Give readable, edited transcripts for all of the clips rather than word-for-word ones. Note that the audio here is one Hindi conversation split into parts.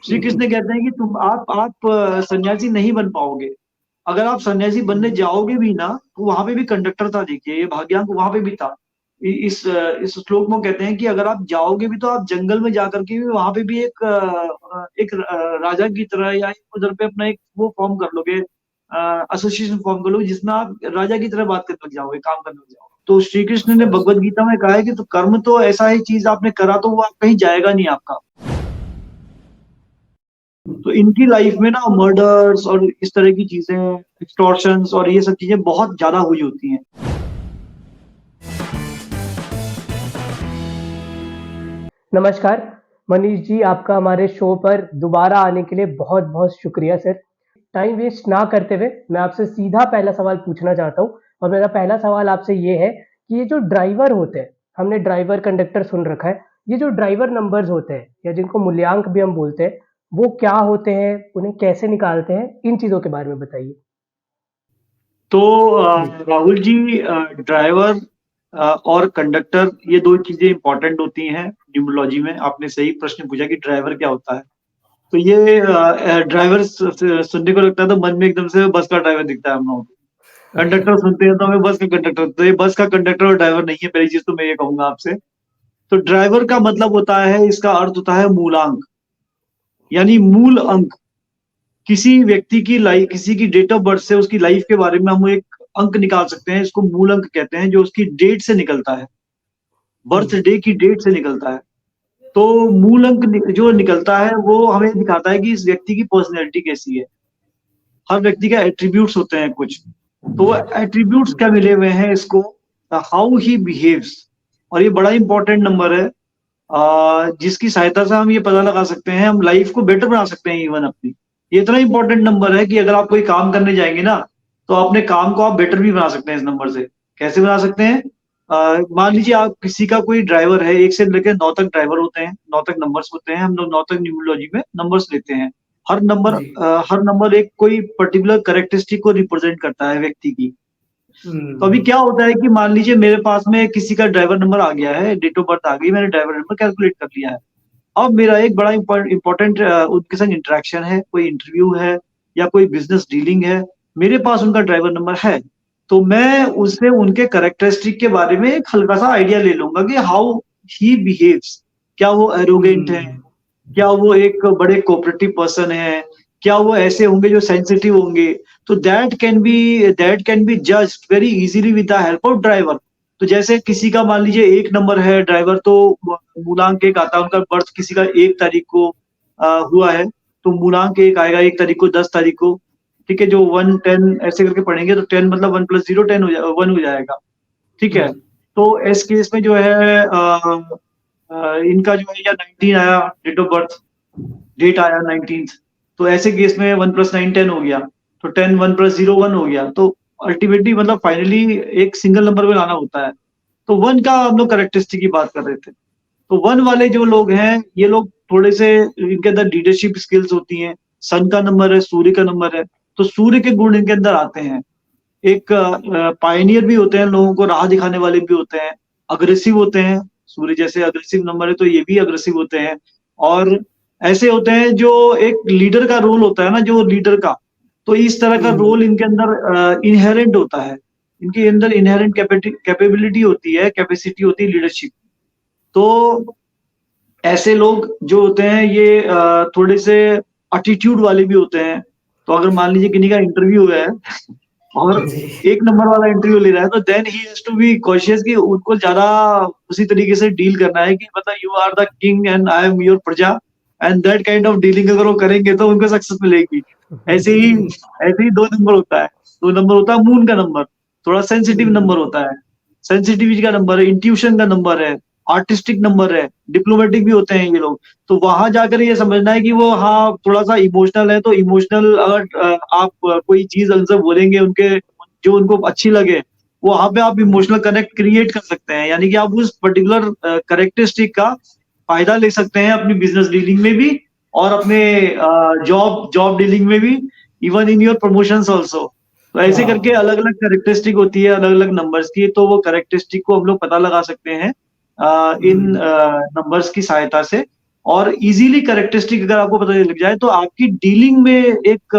श्री कृष्ण कहते हैं कि तुम आप सन्यासी नहीं बन पाओगे। अगर आप सन्यासी बनने जाओगे भी ना, तो वहां पे भी कंडक्टर था। देखिए, ये भाग्यांक वहां पे भी था। इस श्लोक में कहते हैं कि अगर आप जाओगे भी तो आप जंगल में जाकर के भी वहां पे भी एक राजा की तरह या उधर पे अपना एक वो फॉर्म कर लोगे, एसोसिएशन फॉर्म कर लोगे, जिसमें आप राजा की तरह बात करने लग जाओगे, काम करने लग जाओगे। तो श्री कृष्ण ने भगवत गीता में कहा है कि तो कर्म तो ऐसा ही चीज आपने करा तो वो आप कहीं जाएगा नहीं आपका। तो इनकी लाइफ में ना मर्डर्स और इस तरह की चीजें, एक्सटॉर्शंस और ये सब चीजें बहुत ज्यादा हुई होती हैं। नमस्कार मनीष जी, आपका हमारे शो पर दोबारा आने के लिए बहुत बहुत शुक्रिया सर। टाइम वेस्ट ना करते हुए मैं आपसे सीधा पहला सवाल पूछना चाहता हूँ। और मेरा पहला सवाल आपसे ये है कि ये जो ड्राइवर होते हैं, हमने ड्राइवर कंडक्टर सुन रखा है, ये जो ड्राइवर नंबर्स होते हैं या जिनको मूल्यांक भी हम बोलते हैं, वो क्या होते हैं, उन्हें कैसे निकालते हैं, इन चीज़ों के बारे में बताइए। तो जी। राहुल जी, ड्राइवर और कंडक्टर ये दो चीजें इंपॉर्टेंट होती हैं न्यूमरोलॉजी में। आपने सही प्रश्न पूछा कि ड्राइवर क्या होता है। तो ये ड्राइवर सुनने को लगता है तो मन में एकदम से बस का ड्राइवर दिखता है हम लोगों को। कंडक्टर सुनते हैं तो हमें बस का कंडक्टर, तो ये बस का कंडक्टर और ड्राइवर नहीं है। पहली चीज तो मैं ये कहूंगा आपसे। तो ड्राइवर का मतलब होता है, इसका अर्थ होता है मूलांक, यानी मूल अंक। किसी व्यक्ति की लाइफ, किसी की डेट ऑफ बर्थ से उसकी लाइफ के बारे में हम एक अंक निकाल सकते हैं। इसको मूल अंक कहते हैं, जो उसकी डेट से निकलता है, बर्थ डे की डेट से निकलता है। तो मूल अंक जो निकलता है वो हमें दिखाता है कि इस व्यक्ति की पर्सनैलिटी कैसी है। हर व्यक्ति का एट्रीब्यूट्स होते हैं कुछ। तो वो एट्रीब्यूट्स क्या मिले हुए हैं इसको, हाउ ही बिहेव्स। और ये बड़ा इंपॉर्टेंट नंबर है, जिसकी सहायता से हम ये पता लगा सकते हैं, हम लाइफ को बेटर बना सकते हैं इवन अपनी। ये इतना इंपॉर्टेंट नंबर है कि अगर आप कोई काम करने जाएंगे ना, तो अपने काम को आप बेटर भी बना सकते हैं इस नंबर से। कैसे बना सकते हैं? मान लीजिए आप किसी का कोई ड्राइवर है, एक से लेकर 9 तक ड्राइवर होते हैं, 9 तक नंबर्स होते हैं। हम लोग 9 तक न्यूमरोलॉजी में नंबर्स लेते हैं। जी। हर नंबर एक कोई पर्टिकुलर करेक्टरिस्टिक को रिप्रेजेंट करता है व्यक्ति की। तो अभी हम्म। क्या होता है कि मान लीजिए मेरे पास में किसी का ड्राइवर नंबर आ गया है, डेट ऑफ बर्थ आ गई, मैंने ड्राइवर नंबर कैलकुलेट कर लिया है। अब मेरा एक बड़ा इंपॉर्टेंट उनके संग इंटरेक्शन है, कोई इंटरव्यू है या कोई बिजनेस डीलिंग है, मेरे पास उनका ड्राइवर नंबर है। तो मैं उससे उनके करेक्टरिस्टिक के बारे में एक हल्का सा आइडिया ले लूंगा कि हाउ ही बिहेव्स। क्या वो एरोगेंट है? हम्म। क्या वो एक बड़े कोऑपरेटिव पर्सन है? क्या वो ऐसे होंगे जो सेंसिटिव होंगे? तो that can be judged very easily with the help of driver. तो जैसे किसी का मान लीजिए एक नंबर है ड्राइवर, तो मूलांक एक आता है। उनका बर्थ किसी का 1 तारीख को हुआ है, तो मूलांक एक आएगा 1 तारीख को, 10 तारीख को। ठीक है, जो 1 10 ऐसे करके पढ़ेंगे तो 10 मतलब 1 + 0 10 1 हो जाएगा। ठीक है। जी। तो इस केस में जो है इनका जो है या 19 आया, डेट ऑफ बर्थ, डेट आया 19th। तो ऐसे केस में 1 + 9 10 हो गया। तो 10 1 + 0 1 हो गया। तो अल्टीमेटली मतलब फाइनली एक सिंगल नंबर में लाना होता है। तो 1 का हम लोग करेक्टरिस्टिक की बात कर रहे थे। तो 1 वाले जो लोग हैं, ये लोग थोड़े से, इनके अंदर लीडरशिप स्किल्स होती हैं। सन का नंबर है, सूर्य का नंबर है, तो सूर्य के गुण इनके अंदर आते हैं। एक पायनियर भी होते हैं, लोगों को राह दिखाने वाले भी होते हैं। अग्रेसिव होते हैं, सूर्य जैसे अग्रेसिव नंबर है तो ये भी अग्रेसिव होते हैं। और ऐसे होते हैं जो एक लीडर का रोल होता है ना, जो लीडर का, तो इस तरह का हम्म। रोल इनके अंदर इनहेरेंट होता है। इनके अंदर इनहेरेंट कैपेबिलिटी होती है, कैपेसिटी होती है लीडरशिप। तो ऐसे लोग जो होते हैं ये थोड़े से एटीट्यूड वाले भी होते हैं। तो अगर मान लीजिए किन्हीं का इंटरव्यू है और जी। एक नंबर वाला इंटरव्यू ले रहा है, तो then he has to be cautious कि उनको ज्यादा उसी तरीके से डील करना है कि मतलब you are the king and I am your प्रजा। And that kind of dealing अगर वो करेंगे तो उनको सक्सेस मिलेगी। ऐसे ही जी। ऐसे ही 2 नंबर होता है। 2 नंबर होता है मून का नंबर, थोड़ा सेंसिटिव हम्म। नंबर होता है। सेंसिटिविटी का नंबर है, इंट्यूशन का नंबर है, आर्टिस्टिक नंबर है, डिप्लोमेटिक भी होते हैं ये लोग। तो वहां जाकर ये समझना है कि वो, हाँ, थोड़ा सा इमोशनल है, तो इमोशनल अगर आप कोई चीज उनसे बोलेंगे, उनके जो उनको अच्छी लगे, वहां पे आप इमोशनल कनेक्ट क्रिएट कर सकते हैं। यानी कि आप उस पर्टिकुलर करेक्टरिस्टिक का फायदा ले सकते हैं अपनी बिजनेस डीलिंग में भी, और अपने जॉब जॉब डीलिंग में भी, even in your promotions also. तो ऐसे करके हाँ। अलग अलग करेक्टरिस्टिक होती है, अलग अलग नंबर्स की। तो वो करेक्टरिस्टिक को हम लोग पता लगा सकते हैं इन हम्म। नंबर्स की सहायता से। और इजीली कैरेक्टरिस्टिक अगर आपको पता लग जाए तो आपकी डीलिंग में एक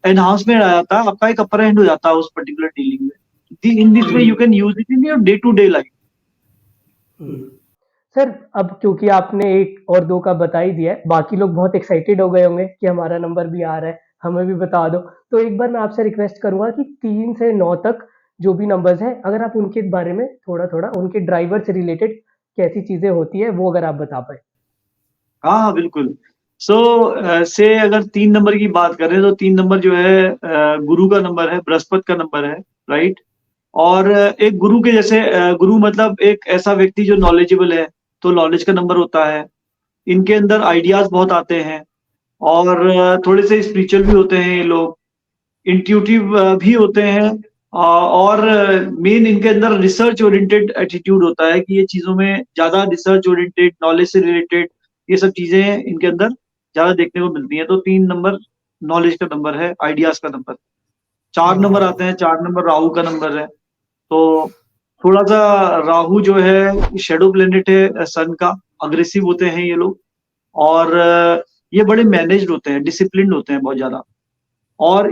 एनहांसमेंट आ जाता है, आपका एक अपर हैंड हो जाता है उस पर्टिकुलर डीलिंग में। In this way you can use it in your day to day life. Sir अब क्योंकि आपने 1 और 2 का बता ही दिया है, बाकी लोग बहुत एक्साइटेड हो गए होंगे कि हमारा नंबर भी आ रहा है, हमें भी बता दो। तो एक बार मैं आपसे रिक्वेस्ट करूँगा कि 3 से 9 तक जो भी नंबर्स हैं, अगर आप उनके बारे में थोड़ा-थोड़ा उनके ड्राइवर से रिलेटेड कैसी चीज़ें होती हैं, वो अगर आप बता पाएँ? हाँ, हाँ, बिल्कुल। से अगर 3 नंबर की बात करें तो 3 नंबर जो है गुरु का नंबर है, बृहस्पति का नंबर है, राइट? और एक गुरु के जैसे गुरु मतलब एक ऐसा व्यक्ति जो नॉलेजेबल है, तो नॉलेज का नंबर होता है। इनके अंदर आइडियाज़ बहुत आते हैं और थोड़े से स्पिरिचुअल भी होते हैं ये लोग, इंट्यूटिव भी होते हैं और मेन इनके अंदर रिसर्च ओरिएंटेड एटीट्यूड होता है कि ये चीज़ों में ज़्यादा रिसर्च ओरिएंटेड, नॉलेज से रिलेटेड ये सब चीज़ें इनके अंदर ज़्यादा देखने को मिलती हैं। तो 3 नंबर नॉलेज का नंबर है, आइडियाज़ का नंबर। 4 नंबर आते हैं, 4 नंबर राहु का नंबर है। तो थोड़ा-सा राहु जो है शैडो प्लैनेट है सन का, अग्रेसिव होते हैं ये लोग और ये बड़े मैनेज्ड होते हैं, डिसिप्लिन्ड होते हैं बहुत ज़्यादा। और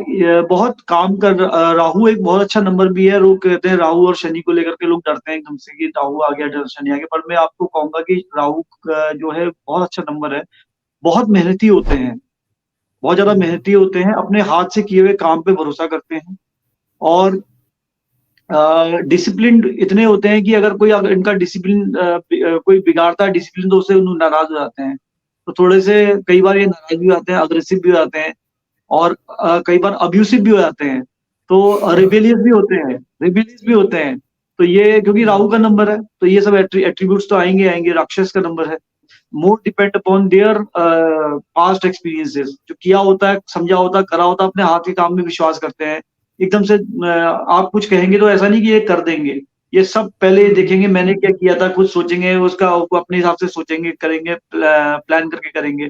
बहुत काम कर राहु एक बहुत अच्छा नंबर भी है। लोग कहते हैं राहु और शनि को लेकर के लोग डरते हैं एकदम से कि राहु आ गया, शनि आ गया। पर मैं आपको कहूँगा कि राहु का जो है बहुत अच्छा नंबर है। बहुत मेहनती होते हैं, बहुत ज़्यादा मेहनती होते हैं, अपने हाथ से किए हुए काम पे भरोसा करते हैं और डिसिप्लिन्ड इतने होते हैं कि अगर इनका डिसिप्लिन कोई बिगाड़ता है डिसिप्लिन तो उससे नाराज़ हो जाते हैं। तो थोड़े से कई बार ये नाराज़ भी हो जाते हैं, अग्रेसिव भी हो जाते हैं और कई बार अब्यूसिव भी हो जाते हैं। तो रिबेलियस भी होते हैं। तो ये क्योंकि राहु का नंबर है, तो ये सब एट्रीब्यूट्स तो आएँगे, आएँगे। राक्षस का नंबर है। More depend upon their past experiences. जो किया होता है, समझा होता है, करा होता है, अपने हाथ के काम में विश्वास करते हैं। एकदम से आप कुछ कहेंगे तो ऐसा नहीं कि ये कर देंगे। ये सब पहले देखेंगे मैंने क्या किया था, कुछ सोचेंगे, उसका वो अपने हिसाब से सोचेंगे, करेंगे, प्लान करके करेंगे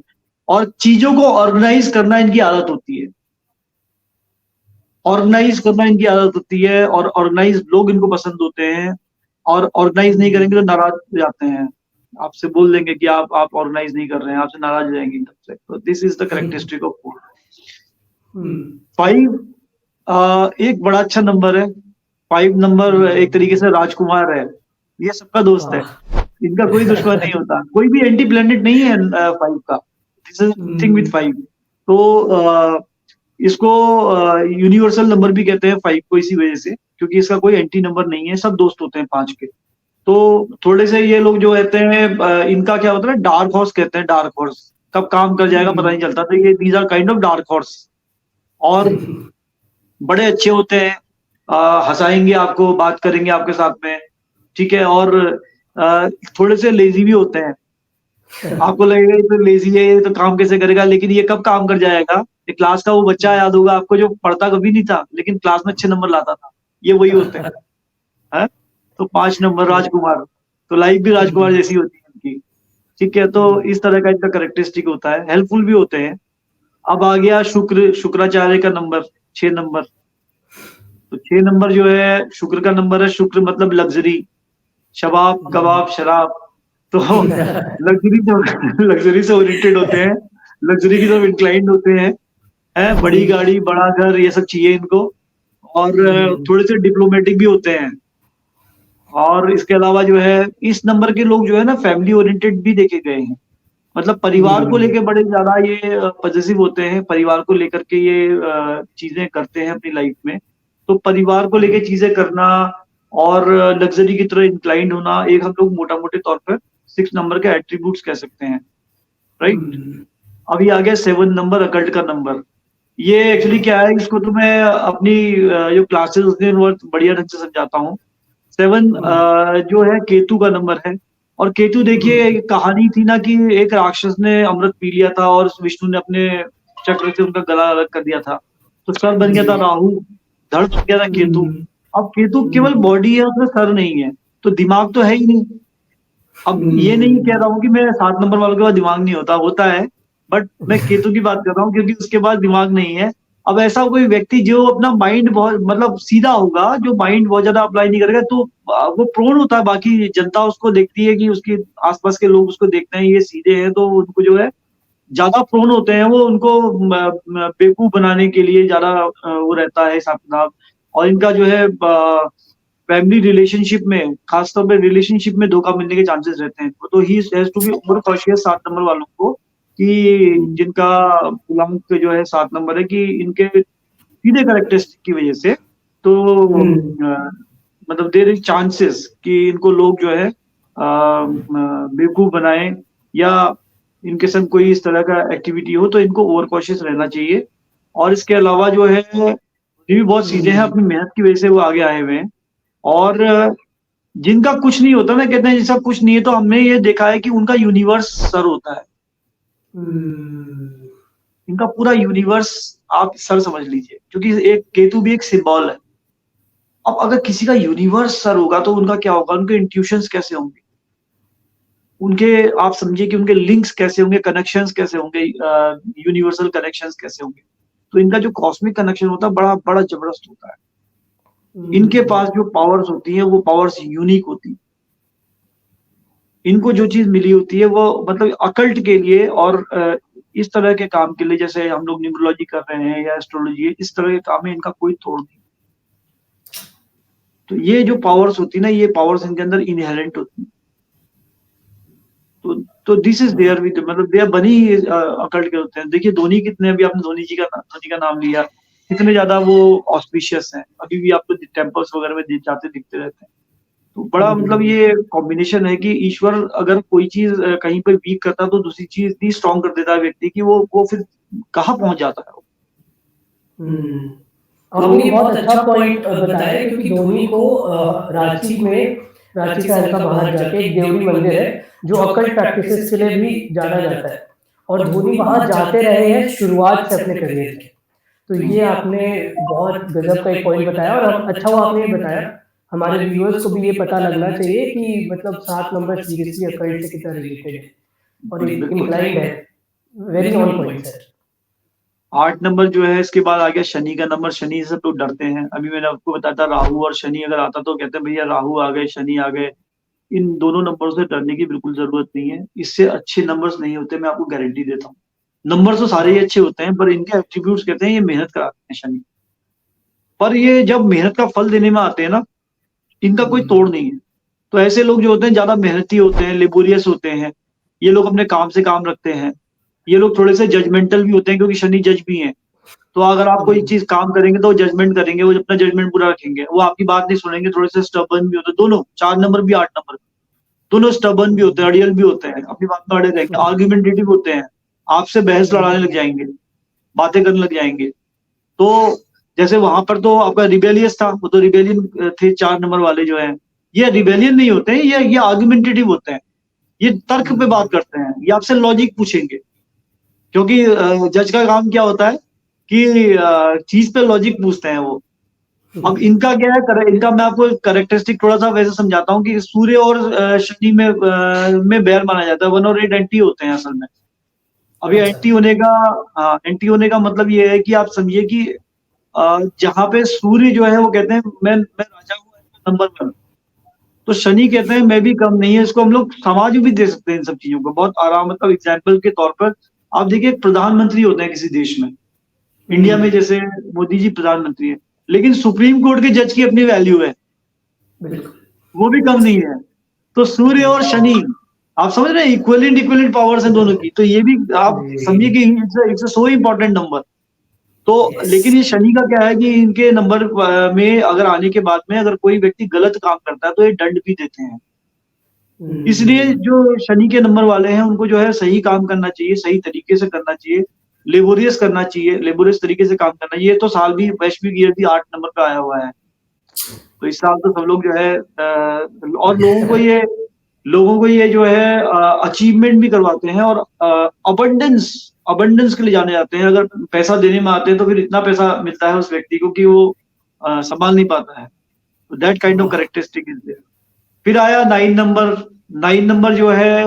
और चीज़ों को ऑर्गनाइज़ करना इनकी आदत होती है। ऑर्गनाइज़ करना इनकी आदत होती है और ऑर्गनाइज़ लोग इनको पसंद होते हैं और ऑर्गनाइज़ नहीं करेंगे तो नाराज़ हो जाते हैं। आपसे बोल देंगे कि आप ऑर्गनाइज़ नहीं कर रहे हैं, आपसे नाराज़ हो जाएँगे एकदम से। तो this is the characteristic of 4। हुँ। 5 एक बड़ा अच्छा नंबर है। 5 नंबर एक तरीके से राजकुमार है। ये सबका दोस्त है। वाह! इनका कोई दुश्मन नहीं होता। कोई भी एंटी प्लैनेट नहीं है 5 का। This is thing with 5। तो इसको यूनिवर्सल नंबर भी कहते हैं 5 को इसी वजह से, क्योंकि इसका कोई एंटी नंबर नहीं है, सब दोस्त होते हैं 5 के। तो थोड़े से ये लोग जो रहते हैं इनका क्या होता है ना, डार्क हॉर्स कहते हैं, डार्क हॉर्स। कब काम कर जाएगा पता नहीं चलता। तो ये these are kind of dark horse और बड़े अच्छे होते हैं। हँसाएँगे आपको, बात करेंगे आपके साथ में, ठीक है? और थोड़े से लेज़ी भी होते हैं। आपको लगेगा ये तो लेज़ी है, ये तो काम कैसे करेगा? लेकिन ये कब काम कर जाएगा? ये क्लास का वो बच्चा याद होगा आपको जो पढ़ता कभी नहीं था, लेकिन क्लास में अच्छे नंबर लाता था। ये वही होते हैं। हैं? तो 5 नंबर राजकुमार। तो लाइफ़ भी राजकुमार जैसी होती है इनकी। ठीक है? तो इस तरह का इनका कैरेक्टरिस्टिक होता है। हेल्पफुल भी होते हैं। अब आ गया शुक्राचार्य का नंबर, 6 नंबर। तो 6 नंबर जो है शुक्र का नंबर है। शुक्र मतलब लग्ज़री, शबाब, कबाब, शराब। तो लग्ज़री से लग्ज़री से ओरिएंटेड होते हैं, लग्ज़री की तरफ इंक्लाइंड होते हैं, बड़ी गाड़ी, बड़ा घर ये सब चाहिए इनको और थोड़े से डिप्लोमैटिक भी होते हैं। और इसके अलावा जो है इस नंबर के लोग जो है ना फैमिली ओरिएंटेड भी देखे गए हैं। मतलब परिवार को लेके बड़े ज़्यादा ये पॉसेसिव होते हैं, परिवार को लेकर के ये चीज़ें करते हैं अपनी लाइफ़ में। तो परिवार को लेके चीज़ें करना और लग्ज़री की तरह इंक्लाइंड होना, एक हम लोग मोटा-मोटे तौर पर 6 नंबर के एट्रिब्यूट्स कह सकते हैं, राइट? अभी आ गया 7 नंबर, अकल्ट का नंबर। ये एक्चुअली क्या है, इसको तो मैं अपनी जो क्लासेस होती हैं बहुत बढ़िया ढंग से समझाता हूँ। 7 जो है केतु का नंबर है और केतु देखिए एक कहानी थी ना कि एक राक्षस ने अमृत पी लिया था और विष्णु ने अपने चक्र से उनका गला अलग कर दिया था। तो सर बन गया था राहु, धड़ बन गया था केतु। अब केतु केवल बॉडी है, उसमें सर नहीं है, तो दिमाग तो है ही नहीं। अब ये नहीं कह रहा हूँ कि मैं 7 नंबर वालों के पास दिमाग नहीं होता, होता है, बट मैं केतु की बात कर रहा हूँ क्योंकि उसके पास दिमाग नहीं है। अब ऐसा कोई व्यक्ति जो अपना माइंड बहुत मतलब सीधा होगा, जो माइंड बहुत ज़्यादा अप्लाई नहीं करेगा, तो वो प्रोन होता है, बाकी जनता उसको देखती है कि उसके आस-पास के लोग उसको देखते हैं, ये सीधे हैं, तो उनको जो है ज़्यादा प्रोन होते हैं, वो उनको बेवकूफ़ बनाने के लिए ज़्यादा वो रहता है हिसाब-किताब। और इनका जो है फैमिली रिलेशनशिप में, खासतौर पे रिलेशनशिप में धोखा मिलने के चांसेस रहते हैं। तो he has to be more cautious 7 number वालों को, कि जिनका पूर्णांक जो है 7 नंबर है, कि इनके सीधे कैरेक्टरिस्टिक की वजह से तो मतलब देयर इज़ चांसेस कि इनको लोग जो है बेवकूफ़ बनाएँ, या इनके संग कोई इस तरह का एक्टिविटी हो, तो इनको ओवर कॉशियस रहना चाहिए। और इसके अलावा जो है, ये भी बहुत सीधे हैं, अपनी मेहनत की वजह से वो आगे आए हुए हैं। और जिनका कुछ नहीं होता ना, कहते हैं जिसका कुछ नहीं है, तो हमने ये देखा है कि उनका यूनिवर्स सर होता है। इनका पूरा यूनिवर्स आप सर समझ लीजिए, क्योंकि एक केतु भी एक सिंबल है। अब अगर किसी का यूनिवर्स सर होगा, तो उनका क्या होगा, उनके इंट्यूशंस कैसे होंगे? उनके आप समझिए कि उनके लिंक्स कैसे होंगे, कनेक्शंस कैसे होंगे, यूनिवर्सल कनेक्शंस कैसे होंगे? तो इनका जो कॉस्मिक कनेक्शन होता है, बड़ा बड़ा जबरदस्त होता है। इनके पास जो पावर्स होती हैं, वो पावर्स यूनिक होती हैं। इनको जो चीज़ मिली होती है, वो मतलब अकल्ट के लिए और इस तरह के काम के लिए, जैसे हम लोग न्यूमरोलॉजी कर रहे हैं या एस्ट्रोलॉजी, इस तरह के काम में इनका कोई तोड़ नहीं। तो ये जो पावर्स होती है ना, ये पावर्स इनके अंदर इनहेरेंट होती हैं। तो दिस इज़ देयर विद, मतलब दे बनी ही अकल्ट के होते हैं। देखिए धोनी कितने, अभी आपने धोनी का नाम लिया, कितने ज़्यादा वो ऑस्पिशियस हैं। अभी भी आपको टेम्पल्स वगैरह में जाते दिखते रहते हैं। तो बड़ा मतलब ये कॉम्बिनेशन है कि ईश्वर अगर कोई चीज़ कहीं पे वीक करता है, तो दूसरी चीज़ इतनी स्ट्रॉन्ग कर देता है व्यक्ति की, वो फिर कहाँ पहुँच जाता है वो। आपने ये बहुत अच्छा पॉइंट बताया क्योंकि धोनी को रांची में रांची से हल्का बाहर जाके एक देवरी मंदिर है जो अकल्ट प्रैक्टिसेस के लिए भी जाना जाता है और धोनी वहाँ जाते रहे हैं शुरुआत से अपने करियर की। तो ये आपने बहुत गजब का एक पॉइंट बताया और अच्छा हुआ आपने ये बताया। हमारे व्यूअर्स को भी ये पता लगना चाहिए कि मतलब 7 नंबर सीरियसली अकल्ट से कितना रिलेटेड है और एक बिल्कुल। इंक्लाइंड है। Very on point sir. 8 number जो है, इसके बाद आ गया शनि का नंबर। शनि से सब लोग डरते हैं। अभी मैंने आपको बताया था, राहु और शनि अगर आता तो कहते हैं भैया राहु आ गए, शनि आ गए। इन दोनों नंबरों से डरने की बिल्कुल ज़रूरत नहीं है। इससे अच्छे नंबर्स नहीं होते, मैं आपको गारंटी देता हूँ। नंबर तो सारे ही अच्छे होते हैं, पर इनके एट्रिब्यूट्स कहते हैं ये मेहनत कराते हैं शनि। पर ये जब मेहनत का फल देने में आते हैं ना, इनका कोई तोड़ नहीं है। तो ऐसे लोग जो होते हैं ज़्यादा मेहनती होते हैं, लेबोरियस होते हैं। ये लोग अपने काम से काम रखते हैं। ये लोग थोड़े से जजमेंटल भी होते हैं, क्योंकि शनि जज भी हैं। तो अगर आप कोई चीज़ काम करेंगे, तो वो जजमेंट करेंगे, वो अपना जजमेंट पूरा रखेंगे। वो आपकी बात नहीं सुनेंगे, थोड़े से स्टबर्न भी होते हैं दोनों, 4 नंबर भी 8 नंबर भी। दोनों स्टबर्न भी होते हैं, अड़ियल भी होते हैं, अपनी बात में अड़े रहेंगे, आर्गुमेंटेटिव होते हैं, आपसे बहस लड़ाने लग जाएँगे, बातें करने लग जाएँगे। तो जैसे वहाँ पर तो आपका रिबेलियस था, वो तो रिबेलियन थे 4 नंबर वाले जो हैं। ये रिबेलियन नहीं होते हैं, ये आर्गुमेंटेटिव होते हैं। ये तर्क पे बात करते हैं, ये आपसे लॉजिक पूछेंगे। क्योंकि जज का काम क्या होता है कि चीज़ पे लॉजिक पूछते हैं वो। अब इनका क्या है, इनका मैं आपको कैरेक्टरिस्टिक थोड़ा-सा वैसे समझाता हूँ कि सूर्य और शनि में बैर माना जाता है, 1 और 8 एंटी होते हैं असल में। अब ये एंटी होने का एंटी होने का मतलब ये है कि आप समझिए कि जहाँ पे सूर्य जो है वो कहते हैं मैं राजा हूँ, नंबर 1। तो शनि कहते हैं मैं भी कम नहीं है। इसको हम लोग समाज में भी दे सकते हैं इन सब चीज़ों को। बहुत आराम, मतलब एग्ज़ाम्पल के तौर पर आप देखिए, एक प्रधानमंत्री होते हैं किसी देश में। इंडिया में जैसे मोदी जी प्रधानमंत्री हैं, लेकिन सुप्रीम कोर्ट के जज की अपनी वैल्यू है, वो भी कम नहीं है। तो सूर्य और शनि, आप समझ रहे हैं, इक्विवेलेंट पावर्स हैं दोनों की। तो ये भी आप समझिए कि it's a so important number. तो लेकिन ये शनि का क्या है कि इनके नंबर में अगर आने के बाद में अगर कोई व्यक्ति गलत काम करता है, तो ये दंड भी देते हैं। इसलिए जो शनि के नंबर वाले हैं, उनको जो है सही काम करना चाहिए, सही तरीके से करना चाहिए, लेबोरियस करना चाहिए, लेबोरियस तरीके से काम करना चाहिए। तो साल भी वैश्विक ईयर भी 8 नंबर का आया हुआ है। तो इस साल तो सब लोग जो है और लोगों को ये जो है अचीवमेंट भी करवाते हैं, और अबंडेंस अबंडेंस के लिए जाने जाते हैं। अगर पैसा देने में आते हैं, तो फिर इतना पैसा मिलता है उस व्यक्ति को कि वो संभाल नहीं पाता है। तो that kind of characteristic is there. फिर आया 9 नंबर। 9 नंबर जो है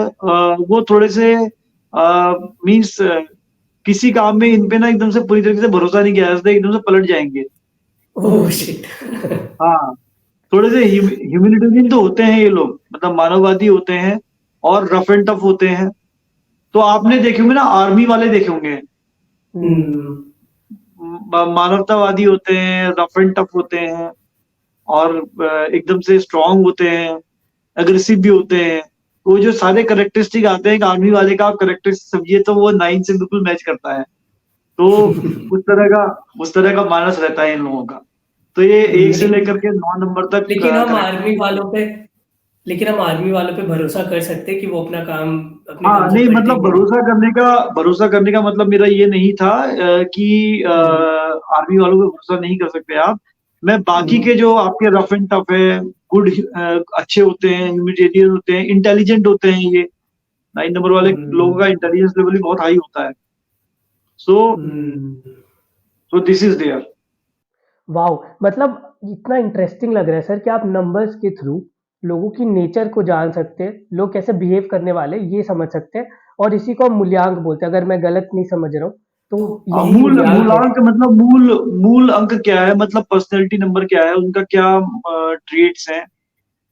वो थोड़े से मीन्स किसी काम में इन पे ना एकदम से पूरी तरीके से भरोसा नहीं किया जा सकता, एकदम से पलट जाएँगे। Oh shit! हाँ, थोड़े से ह्यूमैनिटेरियन तो होते हैं ये लोग, मतलब मानववादी होते हैं और रफ एंड टफ होते हैं। तो आपने देखे होंगे ना, आर्मी वाले देखे होंगे, हुँ, मानवतावादी होते हैं, रफ एंड टफ होते हैं और एकदम से स्ट्रॉन्ग होते हैं, एग्रेसिव भी होते हैं। तो वो जो सारे कैरेक्टरिस्टिक आते हैं एक आर्मी वाले का, आप कैरेक्टरिस्टिक समझिए तो वो 9 से बिल्कुल मैच करता है। तो उस तरह का उस तरह का मानस रहता है इन लोगों का। तो ये 1 से लेकिन लेकर के 9 नंबर तक लेकिन हम आर्मी कैरेक्टरिस्टिक। वालों पे लेकिन हम आर्मी वालों पे भरोसा कर सकते हैं कि वो अपने हाँ, काम से नहीं मतलब पलटेंगे नहीं। भरोसा करने का मतलब मेरा ये नहीं था कि हुँ, आर्मी वालों पे भरोसा नहीं कर सकते आप। मैं बाकी के हुँ, जो आपके रफ एंड टफ है, अच्छे होते हैं, ह्यूमैनिटेरियन होते हैं, इंटेलिजेंट होते हैं ये। 9 नंबर वाले लोगों हुँ, का इंटेलिजेंस लेवल भी बहुत हाई होता है। So hmm. So this is there. Wow! मतलब इतना इंटरेस्टिंग लग रहा है सर कि आप नंबर्स के थ्रू लोगों की नेचर को जान सकते हैं, लोग कैसे बिहेव करने वाले हैं, ये समझ सकते हैं और इसी को हम मूल्यांक बोलते हैं, अगर मैं गलत नहीं समझ रहा हूँ, तो यही मूल्यांक है। मूलांक मतलब मूल अंक क्या है, मतलब पर्सनैलिटी नंबर क्या है, उनका क्या ट्रेट्स हैं,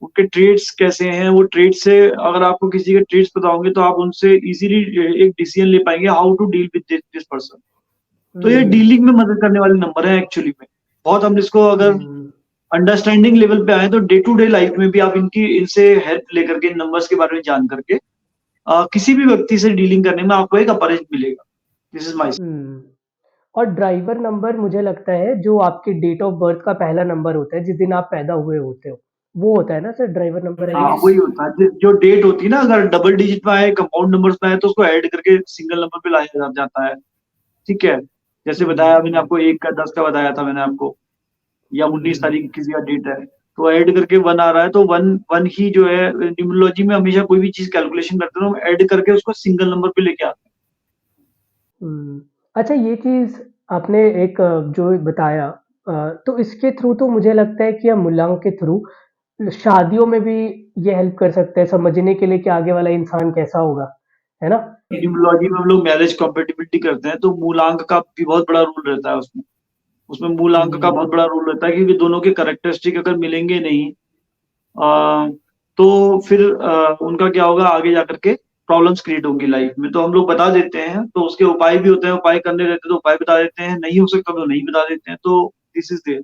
उनके ट्रेट्स कैसे हैं, वो ट्रेट्स से अगर आपको किसी के ट्रेट्स पता होंगे तो आप उनसे इज़िली एक डिसीजन ले पाएँगे how to deal with this person. तो ये हुँ, डीलिंग में मदद करने वाले नंबर हैं एक्चुअली में। बहुत हम इसको अगर हुँ। अंडरस्टैंडिंग लेवल पे आए तो डे टू डे लाइफ में भी आप इनसे हेल्प लेकर के, इन नंबर्स के बारे में जान करके किसी भी व्यक्ति से डीलिंग करने में आपको एक अपरच मिलेगा। This is my. हुँ। और ड्राइवर नंबर मुझे लगता है जो आपके डेट ऑफ बर्थ का पहला नंबर होता है, जिस दिन आप पैदा हुए होते हो, वो होता है ना सर ड्राइवर नंबर आई हाँ, गेस? वही होता है। जो डेट होती है ना, अगर डबल डिजिट में आए, कंपाउंड नंबर्स में आए तो उसको ऐड करके सिंगल नंबर पे लाया जाता है। ठीक है? जैसे बताया हुँ, मैंने आपको 1 का 10 का बताया था मैंने आपको, या 19 हुँ, तारीख किसी का डेट है, तो ऐड करके 1 आ रहा है तो 1 1 ही जो है, न्यूमरोलॉजी में हमेशा कोई भी चीज़ कैलकुलेशन करते हैं तो हम ऐड करके उसको सिंगल नंबर पे लेके आते हुँ। अच्छा ये चीज़ आपने एक जो बताया तो इसके थ्रू तो मुझे लगता है कि हम मूल्यांक के थ्रू शादियों में भी ये हेल्प कर सकते हैं समझने के लिए कि आगे वाला इंसान कैसा होगा, है ना? हैं। न्यूमरोलॉजी में हम लोग मैरिज कंपैटिबिलिटी करते हैं तो मूलांक का भी बहुत बड़ा रोल रहता है उसमें। उसमें मूलांक का बहुत हुँ, बड़ा रोल रहता है क्योंकि दोनों के कैरेक्टरिस्टिक अगर मिलेंगे नहीं तो फिर उनका क्या होगा आगे जाकर के, प्रॉब्लम्स क्रिएट होंगी लाइफ में। तो हम लोग बता देते हैं, तो उसके उपाय भी होते हैं, उपाय करने रहते हैं तो उपाय बता देते हैं, नहीं हो सकता तो नहीं बता देते हैं, तो दिस इज़ देयर।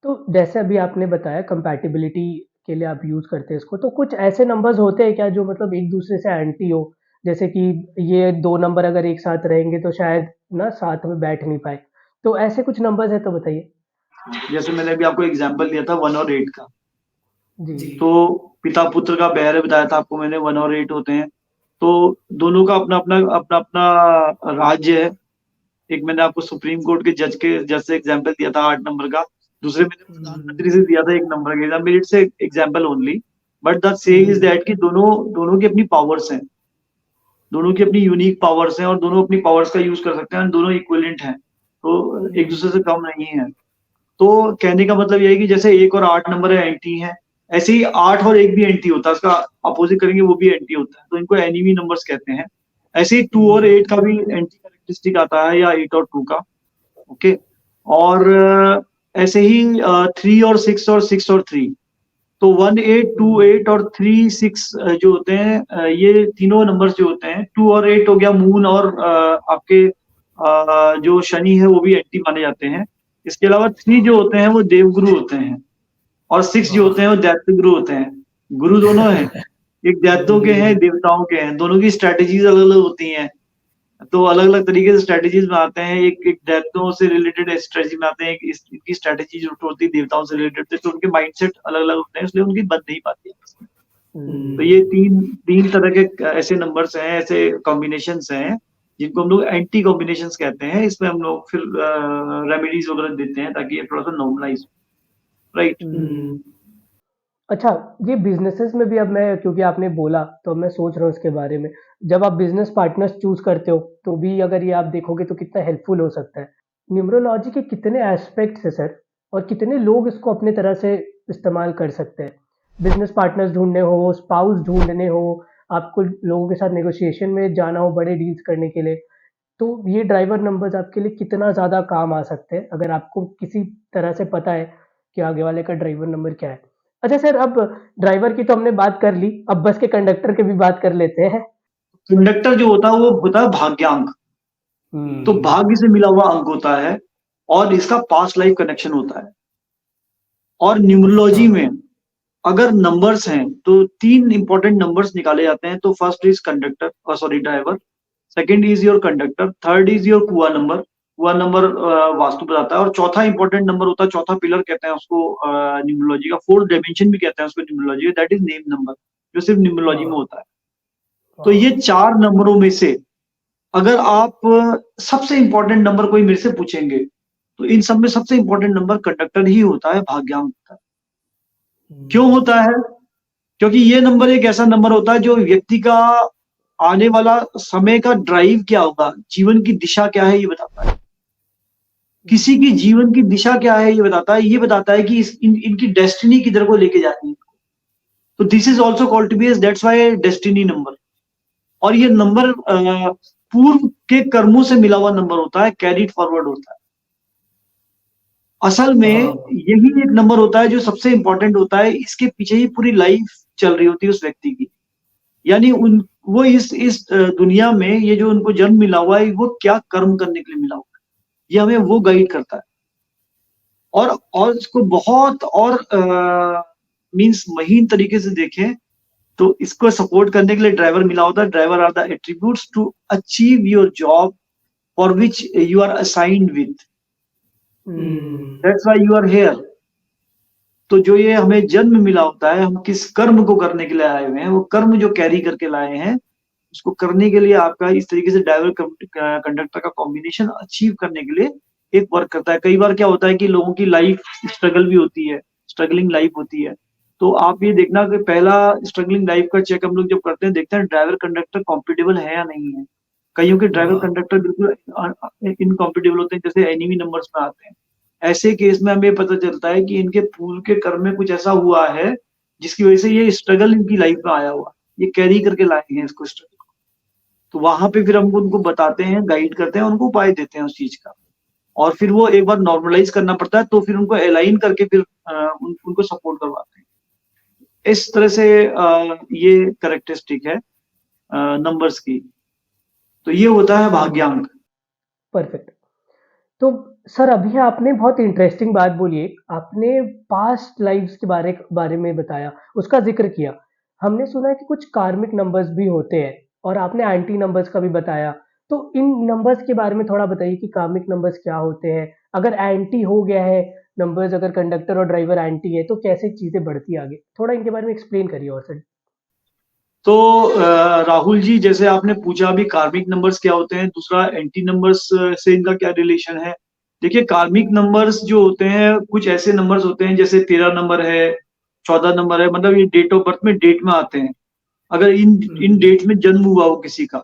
तो जैसे अभी आपने बताया कंपैटिबिलिटी के लिए आप यूज़ करते हैं इसको, तो कुछ ऐसे नंबर्स होते हैं क्या जो मतलब एक-दूसरे से एंटी हो? जैसे कि ये 2 नंबर अगर एक साथ रहेंगे तो शायद ना साथ में बैठ नहीं पाएँ। तो ऐसे कुछ नंबर्स हैं तो बताइए? जैसे मैंने अभी आपको एग्ज़ाम्पल दिया था 1 और 8 का, जी। तो पिता-पुत्र का बैर बताया था आपको मैंने, 1 और 8 होते हैं। तो दोनों का अपना-अपना राज्य है। एक मैंने आपको सुप्रीम कोर्ट के जज से एग्ज़ाम्पल दिया था 8 नंबर का। दूसरे मैंने हुँ, प्रधानमंत्री से दिया था 1 नंबर का example, it's a example only. But the से इज़ हुँ, दैट कि दोनों दोनों की अपनी पावर्स हैं। दोनों की अपनी यूनिक पावर्स हैं और दोनों अपनी पावर्स का यूज़ कर सकते हैं और दोनों इक्विवेलेंट हैं। तो हुँ, एक-दूसरे से कम नहीं है। तो कहने का मतलब ये है कि जैसे 1 और 8 नंबर एंटी हैं, ऐसे ही 8 और 1 भी एंटी होता है, उसका अपोज़िट करेंगे वो भी एंटी होता है, तो इनको एनिमी नंबर्स कहते हैं। ऐसे ही 2 और हुँ, 8 का भी एंटी कैरेक्टरिस्टिक आता है, या 8 और 2 का, ओके? और ऐसे ही 3 और 6 और 6 और 3, तो 1, 8, 2, हुँ, 8 और 3, 6 जो होते हैं, ये तीनों नंबर्स जो होते हैं, 2 और 8 हो गया मून और आपके जो शनि है वो भी एंटी माने जाते हैं। इसके अलावा 3 जो होते हैं वो देवगुरु होते हैं और 6 जो वाह! होते हैं वो दैत्यगुरु होते हैं। गुरु दोनों हैं, एक दैत्यों के हैं, जी, देवताओं के हैं, दोनों की स्ट्रैटेजीज़ अलग-अलग होती हैं। तो अलग-अलग तरीके से स्ट्रैटेजीज़ बनाते हैं, एक एक दैत्यों से रिलेटेड स्ट्रैटेजी बनाते हैं, एक इनकी स्ट्रैटेजी जो होती है देवताओं से रिलेटेड, तो उनके माइंडसेट अलग-अलग होते हैं, इसलिए उनकी बन नहीं पाती है आपस में। तो ये हुँ। 3 तरह के ऐसे नंबर्स हैं, ऐसे कॉम्बिनेशंस हैं, जिनको हम लोग एंटी कॉम्बिनेशंस कहते हैं। इसमें हम लोग फिर रेमेडीज़ वगैरह देते हैं ताकि ये थोड़ा-सा नॉर्मलाइज़ हो, राइट? हुँ। अच्छा, ये बिज़नेसेस में भी अब मैं क्योंकि आपने बोला, तो मैं सोच रहा हूँ इसके बारे में। जब आप बिज़नेस पार्टनर्स चूज़ करते हो, तो भी अगर ये आप देखोगे तो कितना हेल्पफुल हो सकता है। न्यूमरोलॉजी के कितने एस्पेक्ट्स हैं सर? और कितने लोग इसको अपनी तरह से इस्तेमाल कर सकते हैं? बिज़नेस पार्टनर्स ढूँढने हो, स्पाउस ढूँढने हो, आपको लोगों के साथ नेगोशिएशन में जाना हो बड़े डील्स करने के लिए, तो ये ड्राइवर नंबर्स आपके लिए कितना ज़्यादा काम आ सकते हैं, अगर आपको किसी तरह से पता है कि आगे वाले का ड्राइवर नंबर क्या है? अच्छा सर, अब ड्राइवर की तो हमने बात कर ली, अब बस के कंडक्टर की भी बात कर लेते हैं। कंडक्टर जो होता है वो होता है भाग्यांक। तो हुँ। भाग्य से मिला हुआ अंक होता है और इसका पास्ट लाइफ कनेक्शन होता है। और अच्छा। न्यूमरोलॉजी में अगर नंबर्स हैं तो 3 इंपॉर्टेंट नंबर्स निकाले जाते हैं। तो first is conductor sorry driver, second is your conductor, third is your कुआ नंबर। कुआ नंबर वास्तु बताता है और चौथा इंपॉर्टेंट नंबर होता है, चौथा पिलर कहते हैं उसको न्यूमरोलॉजी का, फोर्थ डायमेंशन भी कहते हैं उसको न्यूमरोलॉजी का, दैट इज़ नेम नंबर, जो सिर्फ न्यूमरोलॉजी में हाँ, होता है। तो ये हाँ। 4 नंबरों में से अगर आप सबसे इंपॉर्टेंट नंबर कोई मेरे से पूछेंगे, तो इन सब में सबसे इंपॉर्टेंट नंबर कंडक्टर ही होता है, भाग्यांक होता है। क्यों हुँ। होता है? क्योंकि ये नंबर एक ऐसा नंबर होता है जो व्यक्ति का आने वाला समय का ड्राइव क्या होगा, जीवन की दिशा क्या है ये बताता है। किसी की जीवन की दिशा क्या है ये बताता है, ये बताता है कि इनकी डेस्टिनी किधर को लेके जानी है। तो this is also called to be as that's why destiny number. और ये नंबर पूर्व के कर्मों से मिला हुआ नंबर होता है, कैरीड फॉरवर्ड होता है। असल में हाँ। यही एक नंबर होता है जो सबसे इम्पोर्टेंट होता है, इसके पीछे ही पूरी लाइफ चल रही होती है उस व्यक्ति की। यानी उन वो इस दुनिया में ये जो उनको जन्म मिला हुआ है, वो क्या कर्म करने के लिए मिला हुआ है, ये हमें वो गाइड करता है। और इसको बहुत और मीन्स महीन तरीके से देखें तो इसको सपोर्ट करने के लिए ड्राइवर मिला होता है। Driver are the attributes to achieve your job for which you are assigned with, hmm. That's why you are here. तो जो ये हमें जन्म मिला होता है, हम किस कर्म को करने के लिए आए हुए हैं, वो कर्म जो कैरी करके लाए हैं, उसको करने के लिए आपका इस तरीके से ड्राइवर कंडक्टर का कॉम्बिनेशन अचीव करने के लिए एक वर्क करता है। कई बार क्या होता है कि लोगों की लाइफ स्ट्रगल भी होती है, स्ट्रगलिंग लाइफ होती है। तो आप ये देखना कि पहला स्ट्रगलिंग लाइफ का चेक हम लोग जब करते हैं, देखते हैं ड्राइवर कंडक्टर कॉम्पिटेबल है या नहीं है। कईयों के ड्राइवर हाँ। कंडक्टर बिल्कुल इनकॉम्पिटेबल होते हैं, जैसे एनिमी नंबर्स में आते हैं। ऐसे केस में हमें पता चलता है कि इनके पूर्व के कर्म में कुछ ऐसा हुआ है, जिसकी वजह से ये स्ट्रगल इनकी लाइफ में आया हुआ है। ये कैरी करके लाए हैं इसको स्ट्रगल। तो वहाँ पे फिर हम उनको बताते हैं, गाइड करते हैं, उनको उपाय देते हैं उस चीज़ का। और फिर वो एक बार नॉर्मलाइज़ करना पड़ता है, तो फिर उनको अलाइन करके फिर उनको सपोर्ट करवाते हैं। इस तरह से ये कैरेक्टरिस्टिक है नंबर्स की। तो ये होता है भाग्यांक। परफेक्ट। तो सर, अभी आपने बहुत इंटरेस्टिंग बात बोली एक, आपने पास्ट लाइव्स के बारे बारे में बताया, उसका ज़िक्र किया। हमने सुना है कि कुछ कार्मिक नंबर्स भी होते हैं और आपने एंटी नंबर्स का भी बताया। तो इन नंबर्स के बारे में थोड़ा बताइए कि कार्मिक नंबर्स क्या होते हैं? अगर एंटी हो गया है नंबर्स, अगर कंडक्टर और ड्राइवर एंटी है, तो कैसे चीज़ें बढ़ती हैं आगे? थोड़ा इनके बारे में एक्सप्लेन करिए और सर। तो राहुल जी, जैसे आपने पूछा अभी कार्मिक नंबर्स क्या होते हैं, दूसरा एंटी नंबर्स से इनका क्या रिलेशन है। देखिए कार्मिक नंबर्स जो होते हैं, कुछ ऐसे नंबर्स होते हैं जैसे 13 नंबर है, 14 नंबर है, मतलब ये डेट ऑफ बर्थ में डेट में आते हैं। अगर इन इन हुँ। डेट में जन्म हुआ हो किसी का,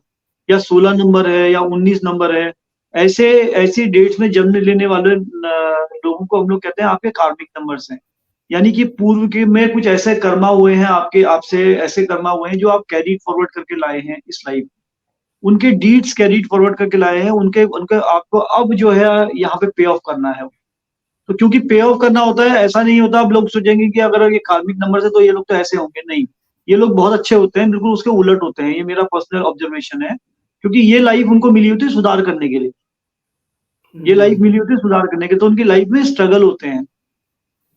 या 16 नंबर है या 19 नंबर है, ऐसे ऐसी डेट्स में जन्म लेने वाले लोगों को हम लोग कहते हैं आपके कार्मिक नंबर्स हैं। यानी कि पूर्व के में कुछ ऐसे कर्मा हुए हैं, आपके आपसे ऐसे कर्मा हुए हैं जो आप कैरी फॉरवर्ड करके लाए हैं इस लाइफ। उनके डीड्स कैरीड फॉरवर्ड करके लाए हैं, उनके उनके आपको अब जो है यहाँ पे पे ऑफ करना है। तो क्योंकि पे ऑफ करना होता है, ऐसा नहीं होता अब लोग सोचेंगे कि अगर ये कार्मिक नंबर है तो ये लोग तो ऐसे होंगे, नहीं। ये लोग बहुत अच्छे होते हैं, बिल्कुल उसके उलट होते हैं, ये मेरा पर्सनल ऑब्जर्वेशन है। क्योंकि ये लाइफ उनको मिली होती है सुधार करने के लिए, ये लाइफ मिली हुँ। होती है सुधार करने के, तो उनकी लाइफ में स्ट्रगल होते हैं।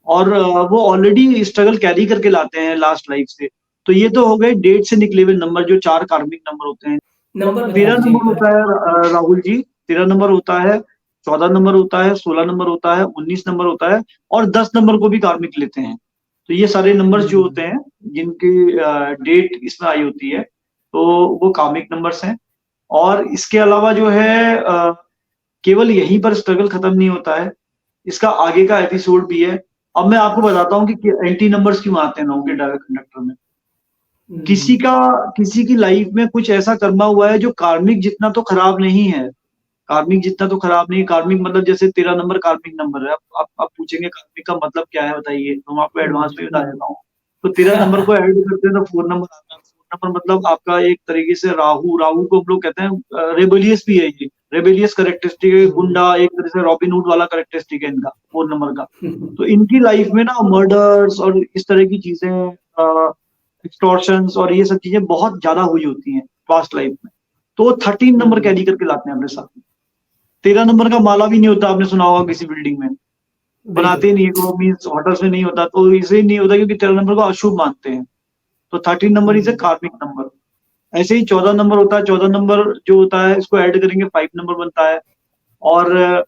और वो ऑलरेडी स्ट्रगल कैरी करके लाते हैं लास्ट लाइफ से। तो ये तो हो गए डेट से निकले हुए नंबर, जो 4 कार्मिक नंबर होते हैं। नंबर बता 13 दीजिए एक नंबर बार। होता है राहुल जी, 13 नंबर होता है, 14 नंबर होता है, 16 नंबर होता है, 19 नंबर होता है और 10 नंबर को भी कार्मिक लेते हैं। तो ये सारे नंबर्स जो होते हुँ। हैं, जिनकी डेट इसमें आई होती है, तो वो कार्मिक नंबर्स हैं। और इसके अलावा जो है केवल यहीं पर स्ट्रगल खत्म नहीं होता है, इसका आगे का एपिसोड भी है। अब मैं आपको बताता हूँ कि एंटी नंबर्स क्यों आते हैं लोगों के ड्राइवर कंडक्टर में। किसी हुँ। का किसी की लाइफ में कुछ ऐसा कर्मा हुआ है जो कार्मिक जितना तो खराब नहीं है। कार्मिक जितना तो खराब नहीं, कार्मिक मतलब जैसे 13 नंबर कार्मिक नंबर है। अब आप पूछेंगे कार्मिक का मतलब क्या है बताइए? तो मैं आपको हुँ, एडवांस में बता हुँ। देता हूँ। तो 13 नंबर को ऐड करते हैं तो 4 नंबर आता है। 4 नंबर मतलब आपका एक तरीके से राहु, राहु को हम लोग कहते हैं रेबेलियस भी है ये। रेबेलियस करेक्टरिस्टिक है, हम्म, गुंडा, एक तरह से रॉबिन हुड वाला करेक्टरिस्टिक है इनका 4 नंबर का। तो इनकी लाइफ में ना मर्डर्स और इस तरह की चीजें, एक्सटॉर्शंस और ये सब चीजें बहुत ज्यादा हुई होती हैं पास्ट लाइफ में। तो वो 13 नंबर कैरी करके लाते हैं अपने साथ में। 13 नंबर का माला भी नहीं होता, आपने सुना होगा किसी बिल्डिंग में, बनाते बिल्कुल। ही नहीं है, वो मीन्स होटल्स में नहीं होता, तो इसलिए नहीं होता क्योंकि 13 नंबर को अशुभ मानते हैं। तो 13 नंबर इज ए हम्म, कार्मिक नंबर। ऐसे ही 14 नंबर होता है, 14 नंबर जो होता है इसको ऐड करेंगे 5 नंबर बनता है। और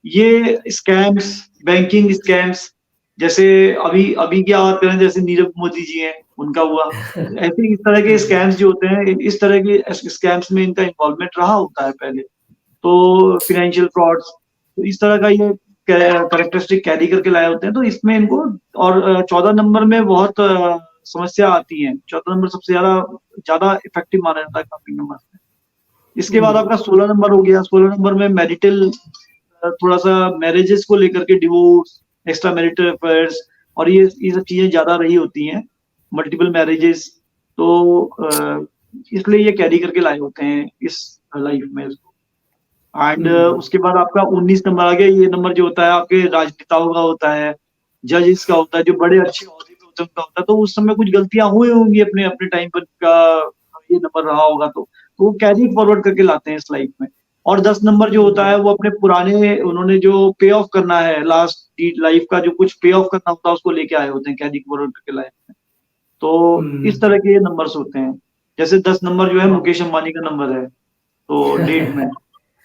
ये स्कैम्स, बैंकिंग स्कैम्स, जैसे अभी अभी की बात करें, जैसे नीरव मोदी जी हैं, उनका हुआ, ऐसे इस तरह के हम्म, स्कैम्स जो होते हैं, इस तरह के स्कैम्स में इनका इन्वॉल्वमेंट रहा होता है पहले। तो फाइनेंशियल फ्रॉड्स, तो इस तरह का ये करेक्टरिस्टिक कैरी करके लाए होते हैं, तो इसमें इनको। और 14 नंबर में बहुत समस्या आती है। 14 नंबर सबसे ज्यादा ज्यादा इफेक्टिव माना जाता है काफी नंबर में। इसके बाद हम्म, आपका 16 नंबर हो गया। 16 नंबर में मैरिटल, थोड़ा सा मैरिजेस को लेकर के, डिवोर्स, एक्स्ट्रा मैरिटल अफेयर्स, और ये सब चीजें ज्यादा रही होती हैं, मल्टीपल मैरिजेस। तो इसलिए ये कैरी करके लाए होते हैं इस लाइफ में इसको। एंड हम्म, उसके बाद आपका 19 नंबर आ गया। ये नंबर जो होता है आपके राजनेताओं का होता है, जजेस का होता है, जो बड़े अच्छे ओहदे पे होते हैं उनका होता है। तो उस समय कुछ गलतियां हुई होंगी अपने अपने टाइम पर का, ये नंबर रहा होगा तो वो कैरी फॉरवर्ड करके लाते हैं इस लाइफ में। और 10 नंबर जो होता है वो अपने पुराने, उन्होंने जो पे ऑफ करना है लास्ट लाइफ का, जो कुछ पे ऑफ करना होता है उसको लेके आए होते हैं, कैरी फॉरवर्ड करके लाए होते हैं। तो इस हम्म, तरह के ये नंबर्स होते हैं। जैसे 10 नंबर जो है मुकेश अंबानी का नंबर है, तो डेट में।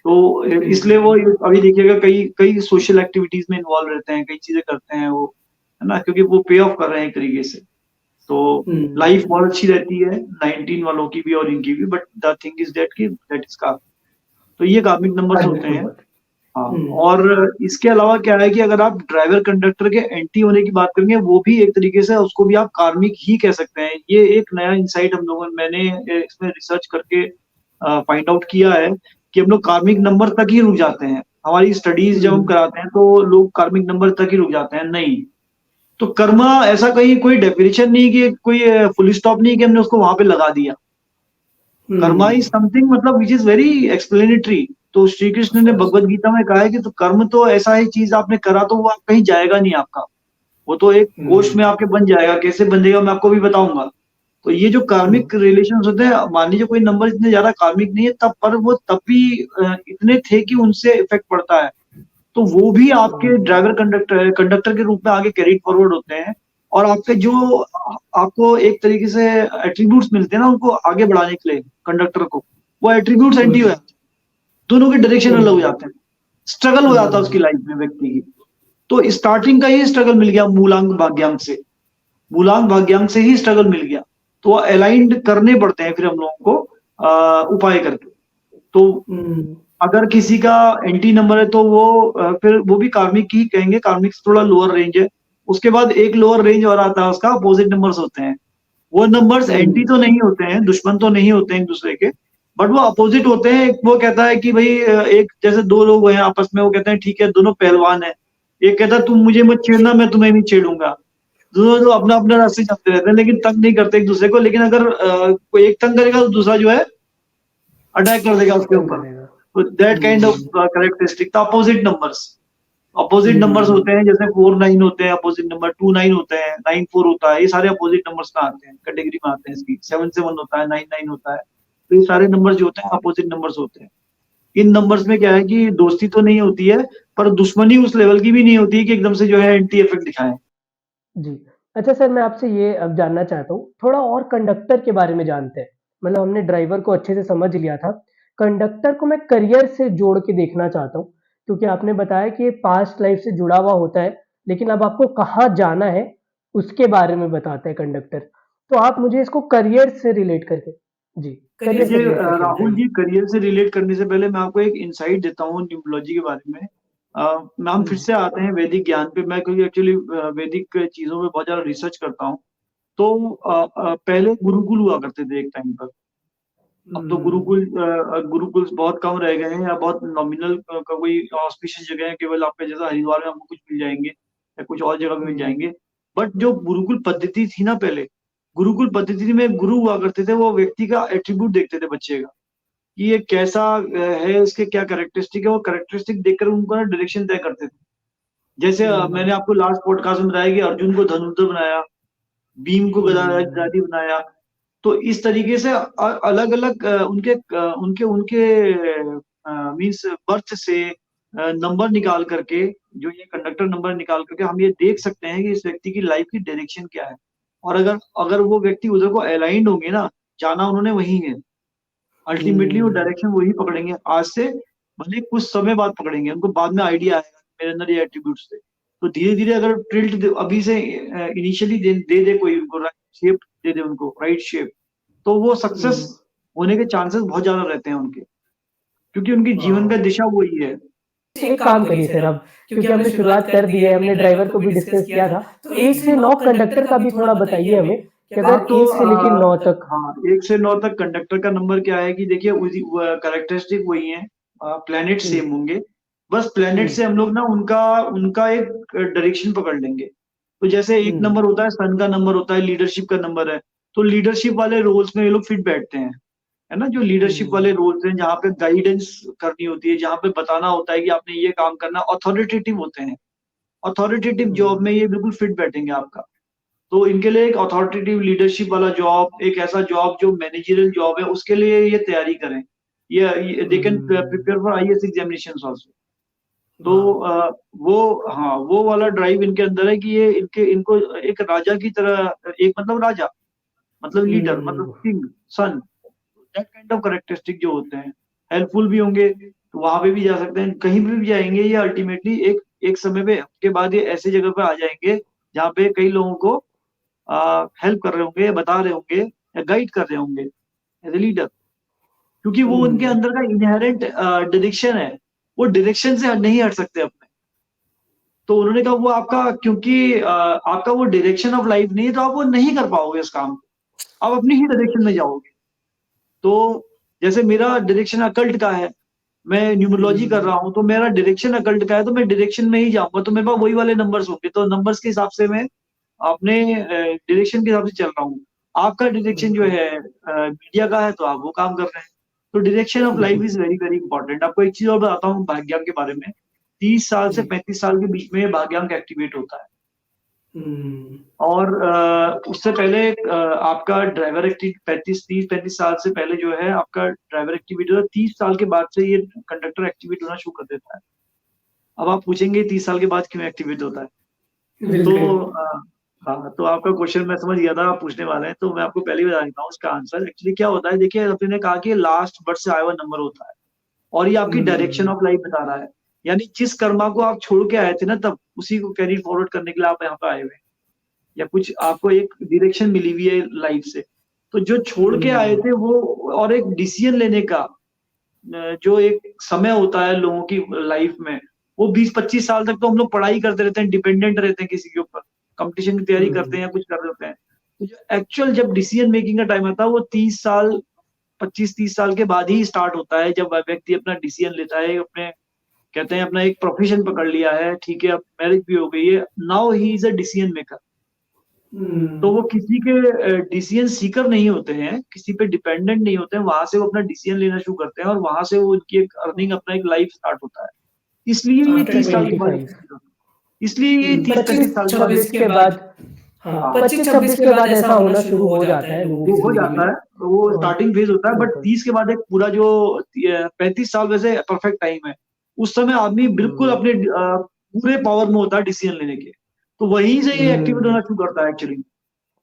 तो इसलिए वो हम्म, अभी देखिएगा कई कई सोशल एक्टिविटीज में इन्वॉल्व रहते हैं, कई चीजें करते हैं वो, है ना, क्योंकि वो पे ऑफ कर रहे हैं एक तरीके से। तो हम्म, लाइफ बहुत अच्छी रहती है 19 वालों की भी और इनकी भी, but the thing is that कि दैट इज का। तो ये कार्मिक नंबर्स कार्मिक होते हैं। नंबर। हाँ। हम्म, और इसके अलावा क्या है कि अगर आप ड्राइवर कंडक्टर के एंटी होने की बात करेंगे, वो भी एक तरीके से उसको भी आप कार्मिक ही कह सकते हैं। ये एक नया इंसाइट हम लोगों मैंने इसमें रिसर्च करके फाइंड आउट किया है कि हम लोग कार्मिक नंबर तक ही रुक जाते हैं। हमारी स्टडीज जब हम हम्म, कराते हैं तो लोग कार्मिक नंबर तक ही रुक जाते हैं, नहीं। तो कर्मा ऐसा कहीं कोई डेफिनेशन नहीं कि कोई फुल स्टॉप नहीं कि हमने उसको वहां पे लगा दिया। कर्मा हम्म, इज समथिंग मतलब विच इज वेरी एक्सप्लेनेटरी। तो श्री कृष्ण ने अच्छा, भगवत गीता में कहा है कि तो कर्म तो ऐसा ही चीज आपने करा तो वो आप कहीं जाएगा नहीं आपका, वो तो एक कोष हम्म, में आपके बन जाएगा। कैसे बनेगा मैं आपको भी बताऊंगा। तो ये जो हम्म, कार्मिक रिलेशंस होते हैं, मान लीजिए कोई नंबर इतने ज्यादा कार्मिक नहीं है तब, पर वो तब भी इतने थे कि उनसे इफेक्ट पड़ता है, तो वो भी आपके हम्म, ड्राइवर कंडक्टर कंडक्टर के रूप में आगे कैरी फॉरवर्ड होते हैं। और आपके जो आपको एक तरीके से एट्रीब्यूट्स मिलते हैं ना उनको आगे बढ़ाने के लिए कंडक्टर को, वो एट्रीब्यूट्स एंटी हो हम्म, जाते हैं। दोनों के डायरेक्शन अलग हो हम्म, जाते हैं। स्ट्रगल हो जाता है हम्म, उसकी लाइफ में व्यक्ति की। तो स्टार्टिंग का ही स्ट्रगल मिल गया मूलांक भाग्यांक से, मूलांक भाग्यांक से ही स्ट्रगल मिल गया। तो अलाइंड करने पड़ते हैं फिर हम लोगों को उपाय करके। तो हम्म, अगर किसी का एंटी नंबर है तो वो फिर वो भी कार्मिक ही कहेंगे, कार्मिक से थोड़ा लोअर रेंज है। उसके बाद एक लोअर रेंज और आता है उसका, अपोजिट नंबर्स होते हैं। वो नंबर्स एंटी हम्म, तो नहीं होते हैं, दुश्मन तो नहीं होते हैं एक दूसरे के, बट वो अपोजिट होते हैं। वो कहता है कि भाई एक जैसे दो लोग हैं आपस में, वो कहते हैं ठीक है दोनों पहलवान है, एक कहता है तुम मुझे मत छेड़ना मैं तुम्हें नहीं छेड़ूंगा। दोनों तो अपना अपना रास्ते चलते रहते हैं लेकिन तंग नहीं करते एक दूसरे को। लेकिन अगर कोई एक तंग करेगा तो दूसरा जो है अटैक कर देगा उसके तंग ऊपर। करेगा। तो that kind of hmm, characteristic, the opposite numbers. Opposite numbers hmm, होते हैं जैसे 4 9 होते हैं, अपोजिट नंबर 2 9 होते हैं, 9 4 होता है, ये सारे अपोजिट नंबर्स में आते हैं, कैटेगरी में आते हैं इसकी। 7 7 होता है, 9 9 होता है। तो ये सारे नंबर्स जो होते हैं अपोजिट नंबर्स होते हैं। इन नंबर्स में क्या है कि दोस्ती तो नहीं होती है, पर दुश्मनी उस लेवल की भी नहीं होती है कि एकदम से जो है एंटी इफेक्ट दिखाएं। जी। अच्छा सर, मैं आपसे ये अब जानना चाहता हूँ, थोड़ा और कंडक्टर के बारे में जानते हैं। मतलब हमने ड्राइवर को अच्छे से समझ लिया था, कंडक्टर को मैं करियर से जोड़ के देखना चाहता हूँ, क्योंकि आपने बताया कि ये पास्ट लाइफ से जुड़ा हुआ होता है, लेकिन अब आपको कहाँ जाना है, उसके बारे में बताता है कंडक्टर। तो आप मुझे इसको करियर से रिलेट करके जी, करियर से देखिए रिलेट करके राहुल बताइए। जी, करियर से रिलेट करने से पहले मैं आपको एक इंसाइट देता हूँ न्यूमरोलॉजी के बारे में। हम फिर हुँ, से आते हैं वैदिक ज्ञान पे। मैं क्योंकि एक्चुअली वैदिक चीजों में बहुत ज्यादा रिसर्च करता हूँ। तो पहले गुरुकुल हुआ करते थे एक टाइम पर। अब तो हुँ, गुरुकुल बहुत कम रह गए हैं, या बहुत नॉमिनल का कोई ऑस्पिशियस जगह है, केवल आपके जैसा हरिद्वार में आपको कुछ मिल जाएंगे या कुछ और जगह में मिल हुँ, जाएंगे। बट जो गुरुकुल पद्धति थी ना पहले, गुरुकुल पद्धति में गुरु हुआ करते थे, वो व्यक्ति का एट्रीब्यूट देखते थे बच्चे का, कि ये कैसा है, इसके क्या कैरेक्टरिस्टिक है, और कैरेक्टरिस्टिक देखकर उनको ना डायरेक्शन तय करते थे। जैसे मैंने आपको लास्ट पॉडकास्ट में बताया कि अर्जुन को धनुर्धर बनाया, भीम को गदाधारी बनाया। तो इस तरीके से अलग-अलग उनके उनके मीन्स बर्थ से नंबर निकाल करके, जो ये कंडक्टर नंबर निकाल करके हम ये देख सकते हैं कि इस व्यक्ति की लाइफ की डायरेक्शन क्या है। और अगर अगर वो व्यक्ति उधर को अलाइन्ड होंगे ना, जाना उन्होंने वहीं है, अल्टीमेटली वो डायरेक्शन वही पकड़ेंगे। आज से भले ही कुछ समय बाद पकड़ेंगे, उनको बाद में आइडिया आएगा मेरे अंदर ये एट्रीब्यूट्स थे। तो धीरे-धीरे अगर टिल्ट अभी से इनिशियली दे दे कोई उनको राइट शेप, दे दे उनको राइट शेप, तो वो सक्सेस होने के चांसेस बहुत ज़्यादा रहते हैं उनके, क्योंकि उनकी जीवन का दिशा वही है। एक काम करिए सर अब, क्योंकि हमने शुरुआत कर दी है, हमने ड्राइवर को भी डिस्कस किया था, तो 1 से 9 कंडक्टर का भी थोड़ा बताइए हमें कि हाँ, अगर तो 1 से लेके 9 तक। हाँ, 1 से 9 तक कंडक्टर का नंबर क्या है कि देखिए उसी कैरेक्टरिस्टिक वही है, प्लैनेट हुँ, सेम होंगे। बस प्लैनेट हुँ, से हम लोग ना उनका उनका एक डायरेक्शन पकड़ लेंगे। तो जैसे एक हुँ, नंबर होता है, सन का नंबर होता है, लीडरशिप का नंबर है। तो लीडरशिप वाले रोल्स में ये लोग फिट बैठते हैं, है ना? जो लीडरशिप वाले हुँ, रोल्स हैं, जहाँ पे गाइडेंस करनी होती है, जहाँ पे बताना होता है कि आपने ये काम करना, अथॉरिटेटिव होते हैं। अथॉरिटेटिव जॉब हुँ, में ये बिल्कुल फिट बैठेंगे आपका। तो इनके लिए एक अथॉरिटेटिव लीडरशिप वाला जॉब, एक ऐसा जॉब जो मैनेजरियल जॉब है, उसके लिए ये तैयारी करें। ये they can hmm, prepare for IAS examinations also. तो वाह! वो वाला ड्राइव इनके अंदर है कि ये इनके इनको एक राजा की तरह, एक मतलब राजा, मतलब लीडर, मतलब hmm, king, sun, that kind of characteristic जो होते हैं, हेल्पफुल भी होंगे, तो वहाँ पे भी जा सकते हैं, कहीं पे भी जाएँगे ये अल्टीमेटली एक एक समय पे के बाद ये ऐसी जगह पे आ जाएँगे, जहाँ पे कई लोगों को हेल्प कर रहे होंगे, बता रहे होंगे या गाइड कर रहे होंगे एज़ अ लीडर, क्योंकि वो उनके हुँ, अंदर का इन्हेरेंट डायरेक्शन है, वो डायरेक्शन से नहीं हट सकते अपने। तो उन्होंने कहा वो आपका, क्योंकि आपका वो डायरेक्शन ऑफ लाइफ नहीं है, तो आप वो नहीं कर पाओगे उस काम को, आप अपनी ही डायरेक्शन में जाओगे। तो जैसे मेरा डायरेक्शन अकल्ट का है, मैं न्यूमरोलॉजी कर हुँ, रहा हूँ, तो मेरा डायरेक्शन अकल्ट का है, तो मैं डायरेक्शन में ही जाऊँगा, तो मेरे पास वही वाले नंबर्स होंगे, तो नंबर्स के हिसाब से मैं अपने डायरेक्शन के हिसाब से चल रहा हूँ। आपका डायरेक्शन जो बिल्कुल। है मीडिया का है, तो आप वो काम कर रहे हैं। तो direction of life is very, very important. आपको एक चीज़ और बताता हूँ भाग्यम के बारे में। 30 साल से जी, 35 साल के बीच में भाग्यांक एक्टिवेट होता है। हुँ, और उससे पहले आपका ड्राइवर एक्टिव 30-35 साल से पहले जो है आपका ड्राइवर एक्टिवेट होता है, 30 साल के बाद से ये कंडक्टर एक्टिवेट होना शुरू कर देता है। अब आप पूछेंगे 30 साल के बाद क्यों एक्टिवेट होता है? तो बिल्कुल। हाँ, तो आपका क्वेश्चन मैं समझ गया था आप पूछने वाले हैं, तो मैं आपको पहले ही बता देता हूँ उसका आंसर। एक्चुअली क्या होता है, देखिए आपने ने कहा कि लास्ट बर्थ से आया हुआ नंबर होता है और ये आपकी डायरेक्शन हुँ, ऑफ लाइफ बता रहा है। यानी जिस कर्मा को आप छोड़ के आए थे ना तब, उसी को कैरी फॉरवर्ड करने के लिए आप यहाँ पे आए हुए हैं। या कुछ आपको एक डायरेक्शन मिली हुई है लाइफ से। तो जो छोड़ के आए हुँ, थे वो, और एक डिसीज़न लेने का जो एक समय होता है लोगों की लाइफ में, वो 20-25 साल तक तो हम लोग पढ़ाई करते रहते हैं, डिपेंडेंट रहते हैं किसी के ऊपर, कॉम्पिटिशन की तैयारी करते हैं हुँ, या कुछ कर रहे होते हैं। तो जो एक्चुअल जब डिसीज़न मेकिंग का टाइम आता है वो 30 साल, 25-30 साल के बाद ही स्टार्ट होता है, जब व्यक्ति अपना डिसीज़न लेता है, अपने कहते हैं अपना एक प्रोफ़ेशन पकड़ लिया है, ठीक है, अब मैरिज भी हो गई है, now he is a decision maker. तो हुँ। वो किसी के डिसीज़न सीकर नहीं होते हैं, किसी पे डिपेंडेंट नहीं होते हैं, वहाँ से वो अपना डिसीज़न लेना शुरू करते हैं और वहाँ से वो उनकी एक अर्निंग, अपना एक लाइफ़ स्टार्ट होता है। इसलिए ये आफ्टर 30 साल के बाद 25 एक्टिवेट होता है। इसलिए ये 30-35 साल के बाद 25-26 के बाद हाँ, हाँ, 25-26 के बाद ऐसा होना शुरू हो जाता है लोगों वो की हो ज़िंदगी जाता में। है, तो वो और स्टार्टिंग फेज़ होता है, बट बिल्कुल। 30 के बाद एक पूरा जो 35 साल वैसे परफेक्ट टाइम है। उस समय आदमी बिल्कुल हुँ, अपने पूरे पावर में होता है डिसीज़न लेने के। तो वहीं से ये एक्टिवेट हुँ, होना शुरू करता है एक्चुअली।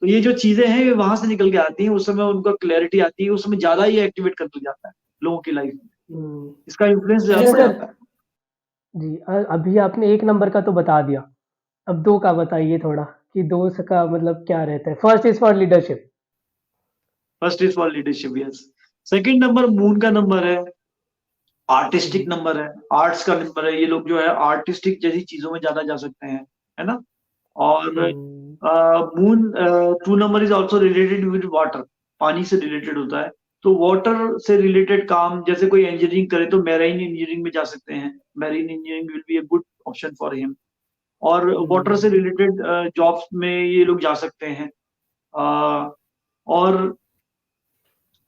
तो ये जो चीज़ें हैं ये वहाँ से निकल के आती हैं, उस समय उनको क्लैरिटी आती है, उस समय ज़्यादा ये एक्टिवेट कर दिया जाता है, लोगों की लाइफ़ में। हुँ। इसका इन्फ्लुएंस ज़्यादा अच्छा पड़ सर जाता है। जी अभी आपने 1 नंबर का तो बता दिया, अब 2 का बताइए थोड़ा कि 2 का मतलब क्या रहता है? First is for leadership. First is for leadership, yes. Second number moon का नंबर है, आर्टिस्टिक जी। नंबर है, आर्ट्स का नंबर है, ये लोग जो है आर्टिस्टिक जैसी चीज़ों में ज़्यादा जा सकते हैं, है ना? और hmm, moon 2 number is also related with water, पानी से रिलेटेड होता है। तो वाटर से रिलेटेड काम, जैसे कोई इंजीनियरिंग करे तो मैराइन इंजीनियरिंग में जा सकते हैं। Marine engineering will be a good option for him. और वाटर से हुँ, रिलेटेड जॉब्स में ये लोग जा सकते हैं। अ, और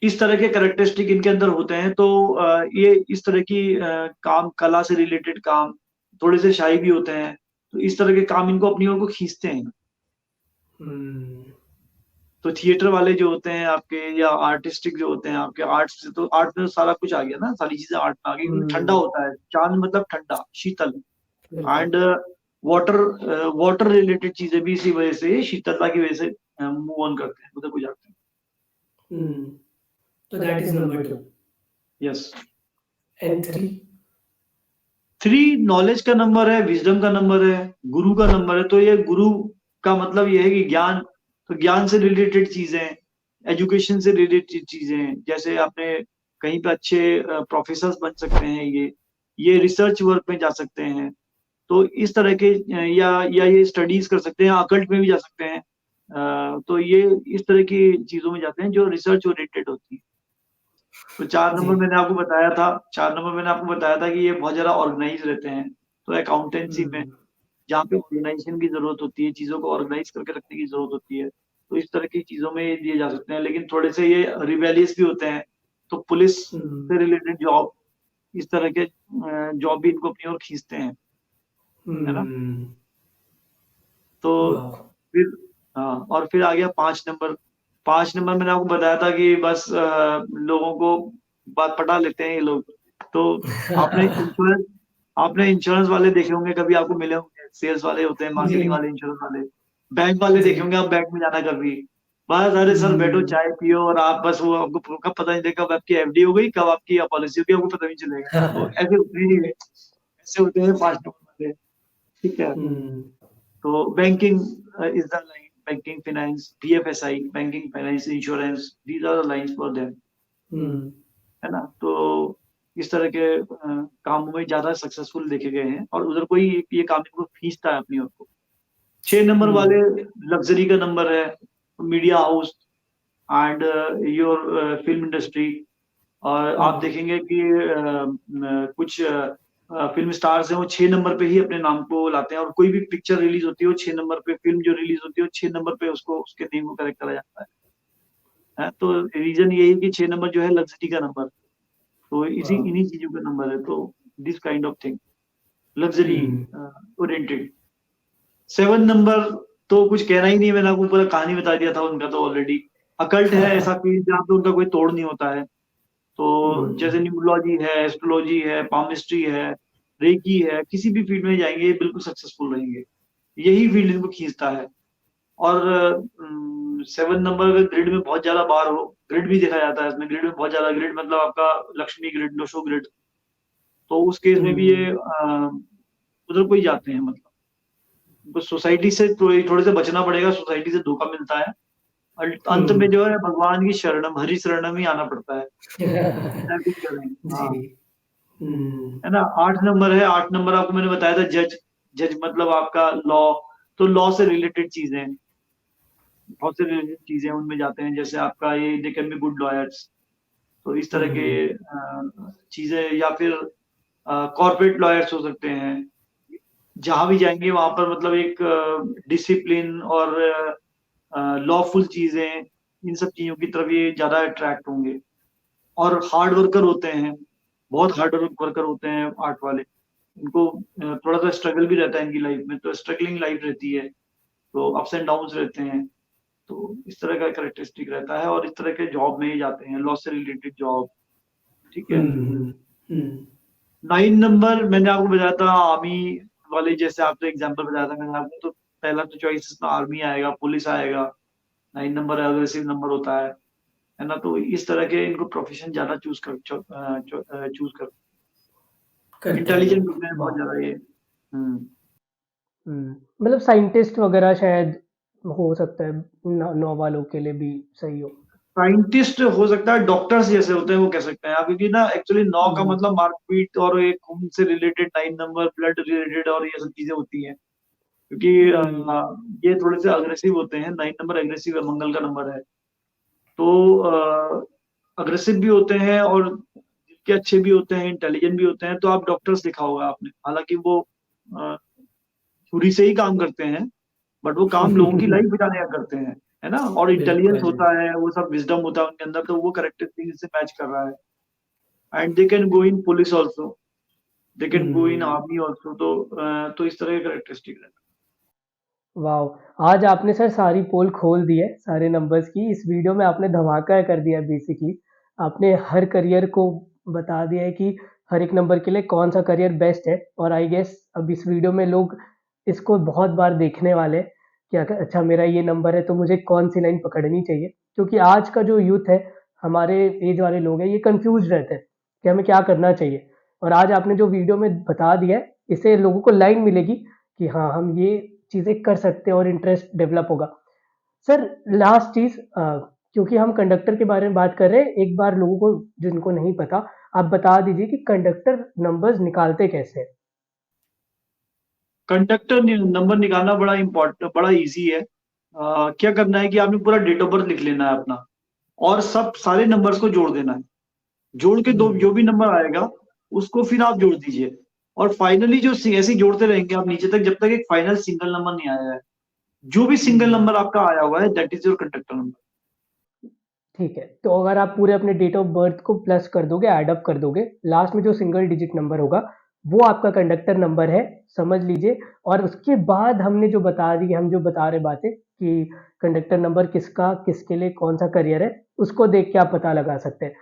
इस तरह के कैरेक्टरिस्टिक इनके अंदर होते हैं। तो ये इस तरह की काम, कला से रिलेटेड काम, थोड़े से शाई भी होते हैं, तो इस तरह के काम इनको अपनी ओर को खींचते हैं। हम्म, तो थिएटर वाले जो होते हैं आपके, या आर्टिस्टिक जो होते हैं आपके, आर्ट्स से, तो आर्ट में तो सारा कुछ आ गया ना, सारी चीजें आर्ट में आ गई, क्योंकि ठंडा हम्म, होता है चांद, मतलब ठंडा, शीतल। बिल्कुल। एंड वाटर, वाटर रिलेटेड चीजें भी इसी वजह से, शीतलता की वजह से मूव ऑन करते हैं, उधर को जाते हैं। हम्म, तो that is number 2। Yes. And 3? 3 knowledge का नंबर है, विजडम का नंबर है, गुरु का नंबर है। तो ये गुरु का मतलब ये है कि ज्ञान, तो ज्ञान से रिलेटेड चीजें, एजुकेशन से रिलेटेड चीजें, जैसे आपने कहीं पे अच्छे प्रोफेसर बन सकते हैं, ये रिसर्च वर्क में जा सकते हैं। तो इस तरह के या ये स्टडीज कर सकते हैं, अकल्ट में भी जा सकते हैं। तो ये इस तरह की चीजों में जाते हैं जो रिसर्च ओरिएंटेड होती है। तो 4 जी। नंबर मैंने आपको बताया था, 4 नंबर मैंने आपको बताया था कि ये बहुत ज़्यादा ऑर्गेनाइज़ रहते हैं। तो अकाउंटेंसी में हम्म, जहाँ पे ऑर्गेनाइजेशन की ज़रूरत होती है, चीज़ों को ऑर्गेनाइज़ करके रखने की ज़रूरत होती है, तो इस तरह की चीज़ों में ये दिए जा सकते हैं। लेकिन थोड़े से ये रिबेलियस भी होते हैं, तो पुलिस हम्म, से रिलेटेड जॉब, इस तरह के जॉब भी इनको अपनी ओर खींचते हैं, है ना? हम्म, तो वाह। फिर हाँ, और फिर आ गया 5 नंबर। 5 नंबर मैंने आपको बताया था कि बस लोगों को बात पटा लेते हैं ये लोग। तो आपने इंश्योरेंस आपने इंश्योरेंस वाले देखे होंगे, कभी आपको मिले होंगे, सेल्स वाले होते हैं, जी, मार्केटिंग वाले, इंश्योरेंस वाले, बैंक वाले जी। देखे होंगे आप, बैंक में जाना कभी। बस अरे सर बैठो हम्म। चाय पियो, और आप बस, वो आपको कब पता नहीं चलेगा, कब आपकी एफडी हो गई, कब आपकी पॉलिसी हो गई, आपको पता नहीं चलेगा। तो ऐसे होते हैं, ऐसे होते हैं 5 नंबर वाले। ठीक है। हम्म, तो banking is the line, banking finance, BFSI, banking finance, insurance, these are the lines for them, hmm, है ना? तो इस तरह के कामों में ज्यादा सक्सेसफुल देखे गए हैं, और उधर कोई ये काम इनको खींचता है अपनी ओर को। 6 नंबर वाले हम्म, लग्जरी का नंबर है, media house and your film industry. और आप हम्म, देखेंगे कि कुछ फिल्म स्टार्स हैं, वो 6 नंबर पे ही अपने नाम को लाते हैं, और कोई भी पिक्चर रिलीज होती है वो 6 नंबर पे, फिल्म जो रिलीज होती है वो 6 नंबर पे उसको, उसके नेम को करेक्ट करा जाता है। तो रीजन यही है कि 6 नंबर जो है लग्जरी का नंबर, तो इसी वाह। इन्हीं चीजों का नंबर है। तो this kind of thing, luxury hmm, oriented. 7 number तो कुछ कहना ही नहीं है, मैंने आपको पूरा कहानी बता दिया था उनका तो ऑलरेडी। अकल्ट है ऐसा फील्ड जहाँ पे उनका कोई तोड़ नहीं होता है। तो जैसे हम्म, न्यूमरोलॉजी है, एस्ट्रोलॉजी है, पामिस्ट्री है, रेकी है, किसी भी फील्ड में जाएंगे ये बिल्कुल सक्सेसफुल रहेंगे। यही फील्ड इनको खींचता है। और 7 नंबर अगर ग्रिड में बहुत ज्यादा बार हो, ग्रिड भी देखा जाता है इसमें, ग्रिड में बहुत ज्यादा, ग्रिड मतलब आपका लक्ष्मी ग्रिड, नोशो ग्रिड, तो उस केस में भी हम्म, ये उधर को ही जाते हैं। मतलब उनको सोसाइटी से थोड़े से बचना पड़ेगा, सोसाइटी से धोखा मिलता है। अंत में हम्म। जो है भगवान की शरणम, हरि शरणम ही आना पड़ता है, चाहे कुछ करें। जी। हाँ, हम्म, है ना? 8 नंबर है, 8 नंबर आपको मैंने बताया था, जज। जज मतलब आपका लॉ, तो लॉ से रिलेटेड चीजें, बहुत से रिलेटेड चीजें उनमें जाते हैं, जैसे आपका ये they can be good lawyers. तो इस तरह के हम्म, चीजें, या फिर कॉर्पोरेट लॉयर्स हो सकते हैं। जहां भी जाएंगे वहां पर मतलब एक डिसिप्लिन और लॉफुल चीजें, इन सब चीजों की तरफ ये ज्यादा अट्रैक्ट होंगे। और हार्ड वर्कर होते हैं, बहुत हार्ड वर्कर होते हैं आर्ट वाले। इनको थोड़ा सा स्ट्रगल भी रहता है इनकी लाइफ में, तो स्ट्रगलिंग लाइफ रहती है, तो अप्स एंड डाउन्स रहते हैं। तो इस तरह का कैरेक्टरिस्टिक रहता है, और इस तरह के जॉब में ही जाते हैं, लॉ से रिलेटेड जॉब। ठीक है। हम्म, हम्म, 9 नंबर मैंने आपको बताया था, आर्मी वाले, जैसे आपको एग्जांपल बताया था मैंने आपको, तो पहला तो चॉइस इसमें आर्मी आएगा, पुलिस आएगा। 9 नंबर अग्रेसिव नंबर होता है ना? तो इस तरह के इनको प्रोफेशन ज्यादा चूज कर, करते हैं इंटेलिजेंट लोग। होते हैं बहुत वाह। ज्यादा ये। हम्म। मतलब साइंटिस्ट वगैरह शायद हो सकता है, नौ वालों के लिए भी सही हो। साइंटिस्ट हो सकता है, डॉक्टर्स जैसे होते हैं वो कह सकते हैं आप, क्योंकि ना एक्चुअली 9 का हम्म, मतलब मारपीट और एक खून से रिलेटेड, 9 नंबर ब्लड रिलेटेड और ये सब चीजें होती हैं। क्योंकि हम्म, ये थोड़े से अग्रेसिव होते हैं, 9 नंबर अग्रेसिव है, मंगल का नंबर है। तो अग्रेसिव भी होते हैं, और जिनके अच्छे भी होते हैं, इंटेलिजेंट भी होते हैं। तो आप डॉक्टर्स देखा होगा आपने, हालांकि वो अ, छुरी से ही काम करते हैं, बट वो काम लोगों की लाइफ बचाने का करते हैं। है ना, और इंटेलिजेंस बिल्कुल। होता है, वो सब विजडम होता है उनके अंदर, तो वो करेक्टरिस्टिक से मैच कर रहा है। And they can go in police also, they can go in hmm. Army also, तो इस तरह के करेक्टरिस्टिक है। वाओ! आज आपने सर सारी पोल खोल दी है, सारे नंबर्स की। इस वीडियो में आपने धमाका कर दिया बेसिकली। आपने हर करियर को बता दिया है कि हर एक नंबर के लिए कौन-सा करियर बेस्ट है और आई गेस अब इस वीडियो में लोग इसको बहुत बार देखने वाले हैं कि अगर अच्छा मेरा ये नंबर है तो मुझे कौन-सी लाइन पकड़नी चाहिए। क्योंकि आज का जो यूथ है, हमारे ऐज वाले लोग हैं, ये कन्फ्यूज़्ड रहते हैं कि हमें क्या करना चाहिए। और आज आपने जो वीडियो में बता दिया है, इससे लोगों को लाइन मिलेगी कि हाँ, हम ये चीज़ें कर सकते हैं और इंटरेस्ट डेवलप होगा। सर लास्ट चीज़ क्योंकि हम कंडक्टर के बारे में बात कर रहे हैं, एक बार लोगों को जिनको नहीं पता, आप बता दीजिए कि कंडक्टर नंबर्स निकालते कैसे हैं? कंडक्टर नंबर निकालना बड़ा इम्पोर्टेंट, बड़ा इजी है। क्या करना है कि आपने पूरा डेट ऑफ बर्थ लिख लेना है अपना, और सब सारे नंबर्स को जोड़ देना है। जोड़ के दो जो हुँ, भी नंबर आएगा उसको फिर आप जोड़ दीजिए, और फाइनली जो ऐसे ही जोड़ते रहेंगे आप नीचे तक, जब तक एक फाइनल सिंगल नंबर नहीं आया है। जो भी सिंगल हुँ। नंबर आपका आया हुआ है that is your conductor number. ठीक है, तो अगर आप पूरे अपने डेट ऑफ बर्थ को प्लस कर दोगे, ऐड अप कर दोगे, लास्ट में जो सिंगल डिजिट नंबर होगा, वो आपका कंडक्टर नंबर है, समझ लीजिए। और उसके बाद हमने जो बता दी, हम जो बता रहे बातें कि कंडक्टर नंबर किसका, किसके लिए कौन-सा करियर है, उसको देख के आप पता लगा सकते हैं।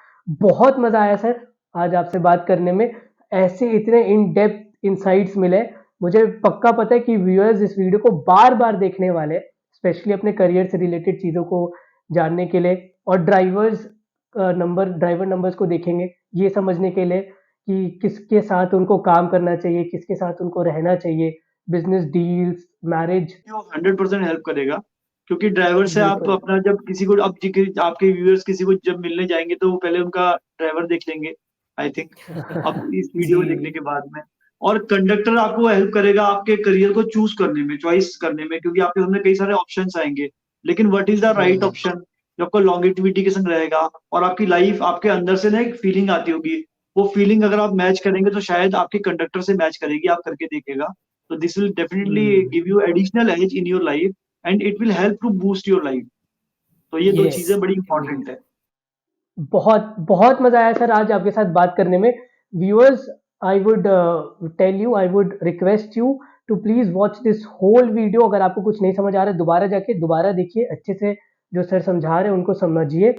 बहुत मज़ा आया सर, आज आपसे बात करने में, ऐसे इतने इन डेप्थ इनसाइट्स मिले, मुझे पक्का पता है कि व्यूअर्स इस वीडियो को बार-बार देखने वाले हैं, स्पेशली अपने करियर से रिलेटेड चीज़ों को जानने के लिए। और ड्राइवर नंबर्स को देखेंगे, ये समझने के लिए कि किसके साथ उनको काम करना चाहिए, किसके साथ उनको रहना चाहिए, बिज़नेस डील्स, मैरिज। वो 100% हेल्प करेगा, क्योंकि ड्राइवर से आप बिल्कुल। अपना जब किसी को आपके व्यूअर्स किसी को जब मिलने जाएंगे तो वो पहले उनका ड्राइवर देख लेंगे, आई थिंक, अब इस वीडियो को देखने जी, के बाद में। और कंडक्टर आपको हेल्प करेगा आपके करियर को चूज करने में, चॉइस करने में, क्योंकि आपके सामने कई सारे ऑप्शंस आएंगे, लेकिन what is the right hmm, option जो आपको लॉन्गेटिविटी के संग रहेगा, और आपकी लाइफ आपके अंदर से ना एक फीलिंग आती होगी, वो फीलिंग अगर आप मैच करेंगे तो शायद आपके कंडक्टर से मैच करेगी, आप करके देखिएगा। So this will definitely hmm, give you additional edge in your life, and it will help to boost your life. तो ये 2 येस। चीज़ें बड़ी इम्पोर्टेंट है। बहुत बहुत मज़ा आया सर आज आपके साथ बात करने में। Viewers, I would tell you, I would request you to please watch this whole video. अगर आपको कुछ नहीं समझ आ रहा है, दोबारा जाके दोबारा देखिए, अच्छे से जो सर समझा रहे हैं उनको समझिए।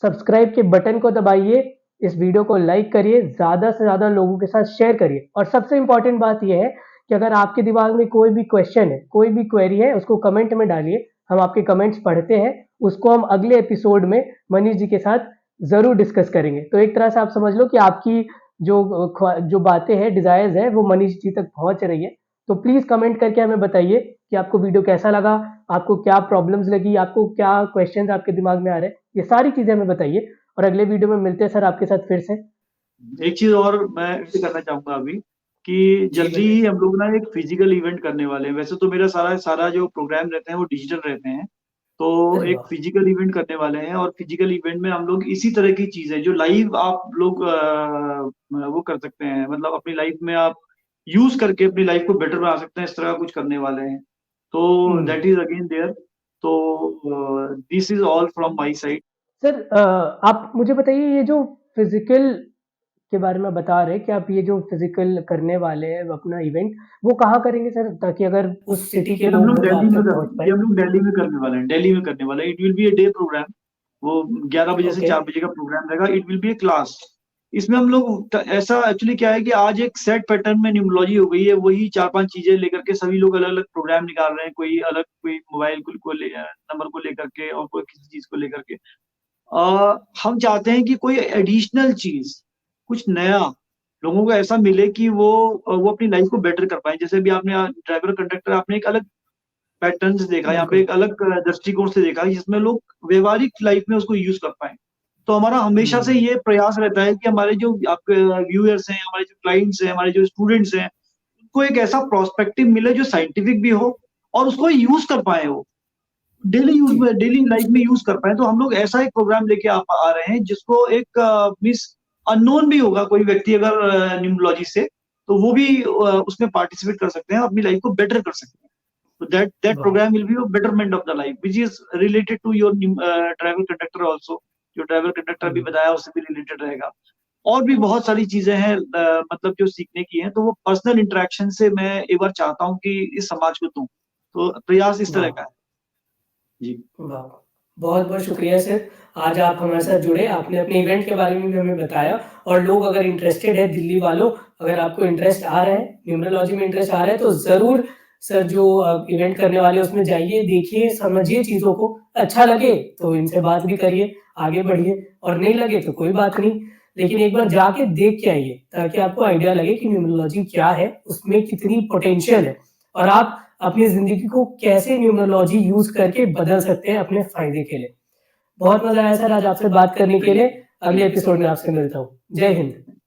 सब्सक्राइब के बटन को दबाइए, इस वीडियो को लाइक करिए, ज़्यादा से ज़्यादा लोगों के साथ शेयर करिए। और सबसे इम्पोर्टेंट बात ये है कि अगर आपके दिमाग में कोई भी क्वेश्चन है, कोई भी क्वेरी है, उसको कमेंट में डालिए। हम आपके कमेंट्स पढ़ते हैं, उसको हम अगले एपिसोड में मनीष जी के साथ ज़रूर डिस्कस करेंगे। तो एक तरह से आप समझ लो कि आपकी जो बातें हैं, डिज़ायर्स हैं, वो मनीष जी तक पहुँच रही है। तो प्लीज़ कमेंट करके हमें बताइए कि आपको वीडियो कैसा लगा, आपको क्या प्रॉब्लम्स लगी, आपको क्या क्वेश्चन्स आपके दिमाग में आ रहे हैं, ये सारी चीज़ें हमें बताइए। और अगले वीडियो में मिलते हैं सर आपके साथ फिर से। एक चीज़ और मैं ऐड करना चाहूँगा अभी, कि जी, जल्दी ही बताइए। हम लोग ना एक फिज़िकल इवेंट करने वाले हैं। वैसे तो मेरा सारा सारा जो प्रोग्राम रहते हैं वो डिजिटल रहते हैं। तो अरे एक वाह! फिज़िकल इवेंट करने वाले हैं, और फिज़िकल इवेंट में हम लोग इसी तरह की चीज़ें जो लाइव आप लोग वो कर सकते हैं, मतलब अपनी लाइफ में आप यूज़ करके अपनी लाइफ को बेटर बना सकते हैं, इस तरह का कुछ करने वाले हैं। तो hmm. That is again there. तो this is all from my side. Sir आप मुझे बताइए ये जो फ़िज़िकल के बारे में बता रहे हैं कि आप ये जो फ़िज़िकल करने वाले हैं अपना इवेंट, वो कहाँ करेंगे सर? ताकि अगर उस सिटी के ये हम लोग लोग हो जो दिल्ली आप में तक कर पहुँच ये पाएँ। हम लोग दिल्ली में करने वाले हैं, दिल्ली में करने वाले हैं। It will be a day program. वो 11 बजे से ओके। 4 बजे का प्रोग्राम रहेगा। It will be a class. इसमें हम लोग ऐसा एक्चुअली क्या है कि आज एक सेट पैटर्न में न्यूमरोलॉजी हो गई है, वही 4-5 चीज़ें लेकर के सभी लोग अलग-अलग प्रोग्राम निकाल रहे हैं। कोई अलग, कोई मोबाइल को ले नंबर को लेकर के, और कोई किसी चीज़ को लेकर के। हम चाहते हैं कि कोई एडिशनल चीज़, कुछ नया लोगों को ऐसा मिले कि वो अपनी लाइफ़ को बेटर कर पाएँ। जैसे अभी आपने ड्राइवर कंडक्टर आपने एक अलग पैटर्न्स देखा, यहाँ पे बिल्कुल। एक अलग दृष्टिकोण से देखा जिसमें लोग व्यावहारिक लाइफ में उसको यूज़ कर पाएँ। तो हमारा हमेशा से हुँ। ये प्रयास रहता है कि हमारे जो आपके व्यूअर्स हैं, हमारे जो क्लाइंट्स हैं, हमारे जो स्टूडेंट्स हैं, उनको एक ऐसा पर्सपेक्टिव मिले जो साइंटिफिक भी हो, और उसको यूज़ कर पाएँ वो। डेली यूज़ जी। में, डेली लाइफ में यूज़ कर पाएँ। तो हम लोग ऐसा एक प्रोग्राम लेके आ रहे हैं जिसको एक मीन्स अननोन भी होगा कोई व्यक्ति अगर न्यूमरोलॉजी से, तो वो भी उसमें पार्टिसिपेट कर सकते हैं, अपनी लाइफ को बेटर कर सकते हैं। So that वाह! program will be a betterment of the life, which is related to your driver conductor also. जो ड्राइवर कंडक्टर भी हुँ, बताया उससे भी रिलेटेड रहेगा। और भी बहुत सारी चीजें हैं मतलब जो सीखने की हैं, तो वो पर्सनल इंटरेक्शन से मैं एक बार चाहता हूँ कि इस समाज को दूं। तो प्रयास इस तरह वाह! का है। जी। वाह! बहुत-बहुत शुक्रिया सर, आज आप हमारे साथ जुड़े, आपने अपने इवेंट के बारे में भी हमें बताया और लोग अगर इंटरेस्टेड है दिल्ली वालों, अगर आपको इंटरेस्ट आ रहा है, न्यूमरोलॉजी में इंटरेस्ट आ रहा है तो ज़रूर सर जो इवेंट करने वाले हैं उसमें जाइए, देखिए, समझिए चीज़ों को, अच्छा लगे तो इनसे बात भी करिए, आगे बढ़िए और नहीं लगे तो कोई बात नहीं, लेकिन एक बार जाके देख के आइए, ताकि आपको आइडिया लगे कि न्यूमरोलॉजी क्या है, उसमें कितनी पोटेंशियल है और आप अपनी ज़िंदगी को कैसे न्यूमरोलॉजी यूज़ करके बदल सकते हैं अपने फ़ायदे के लिए। बहुत मज़ा आया सर आज आपसे बात करने के लिए। अगले एपिसोड में आपसे मिलता हूँ। जय हिंद।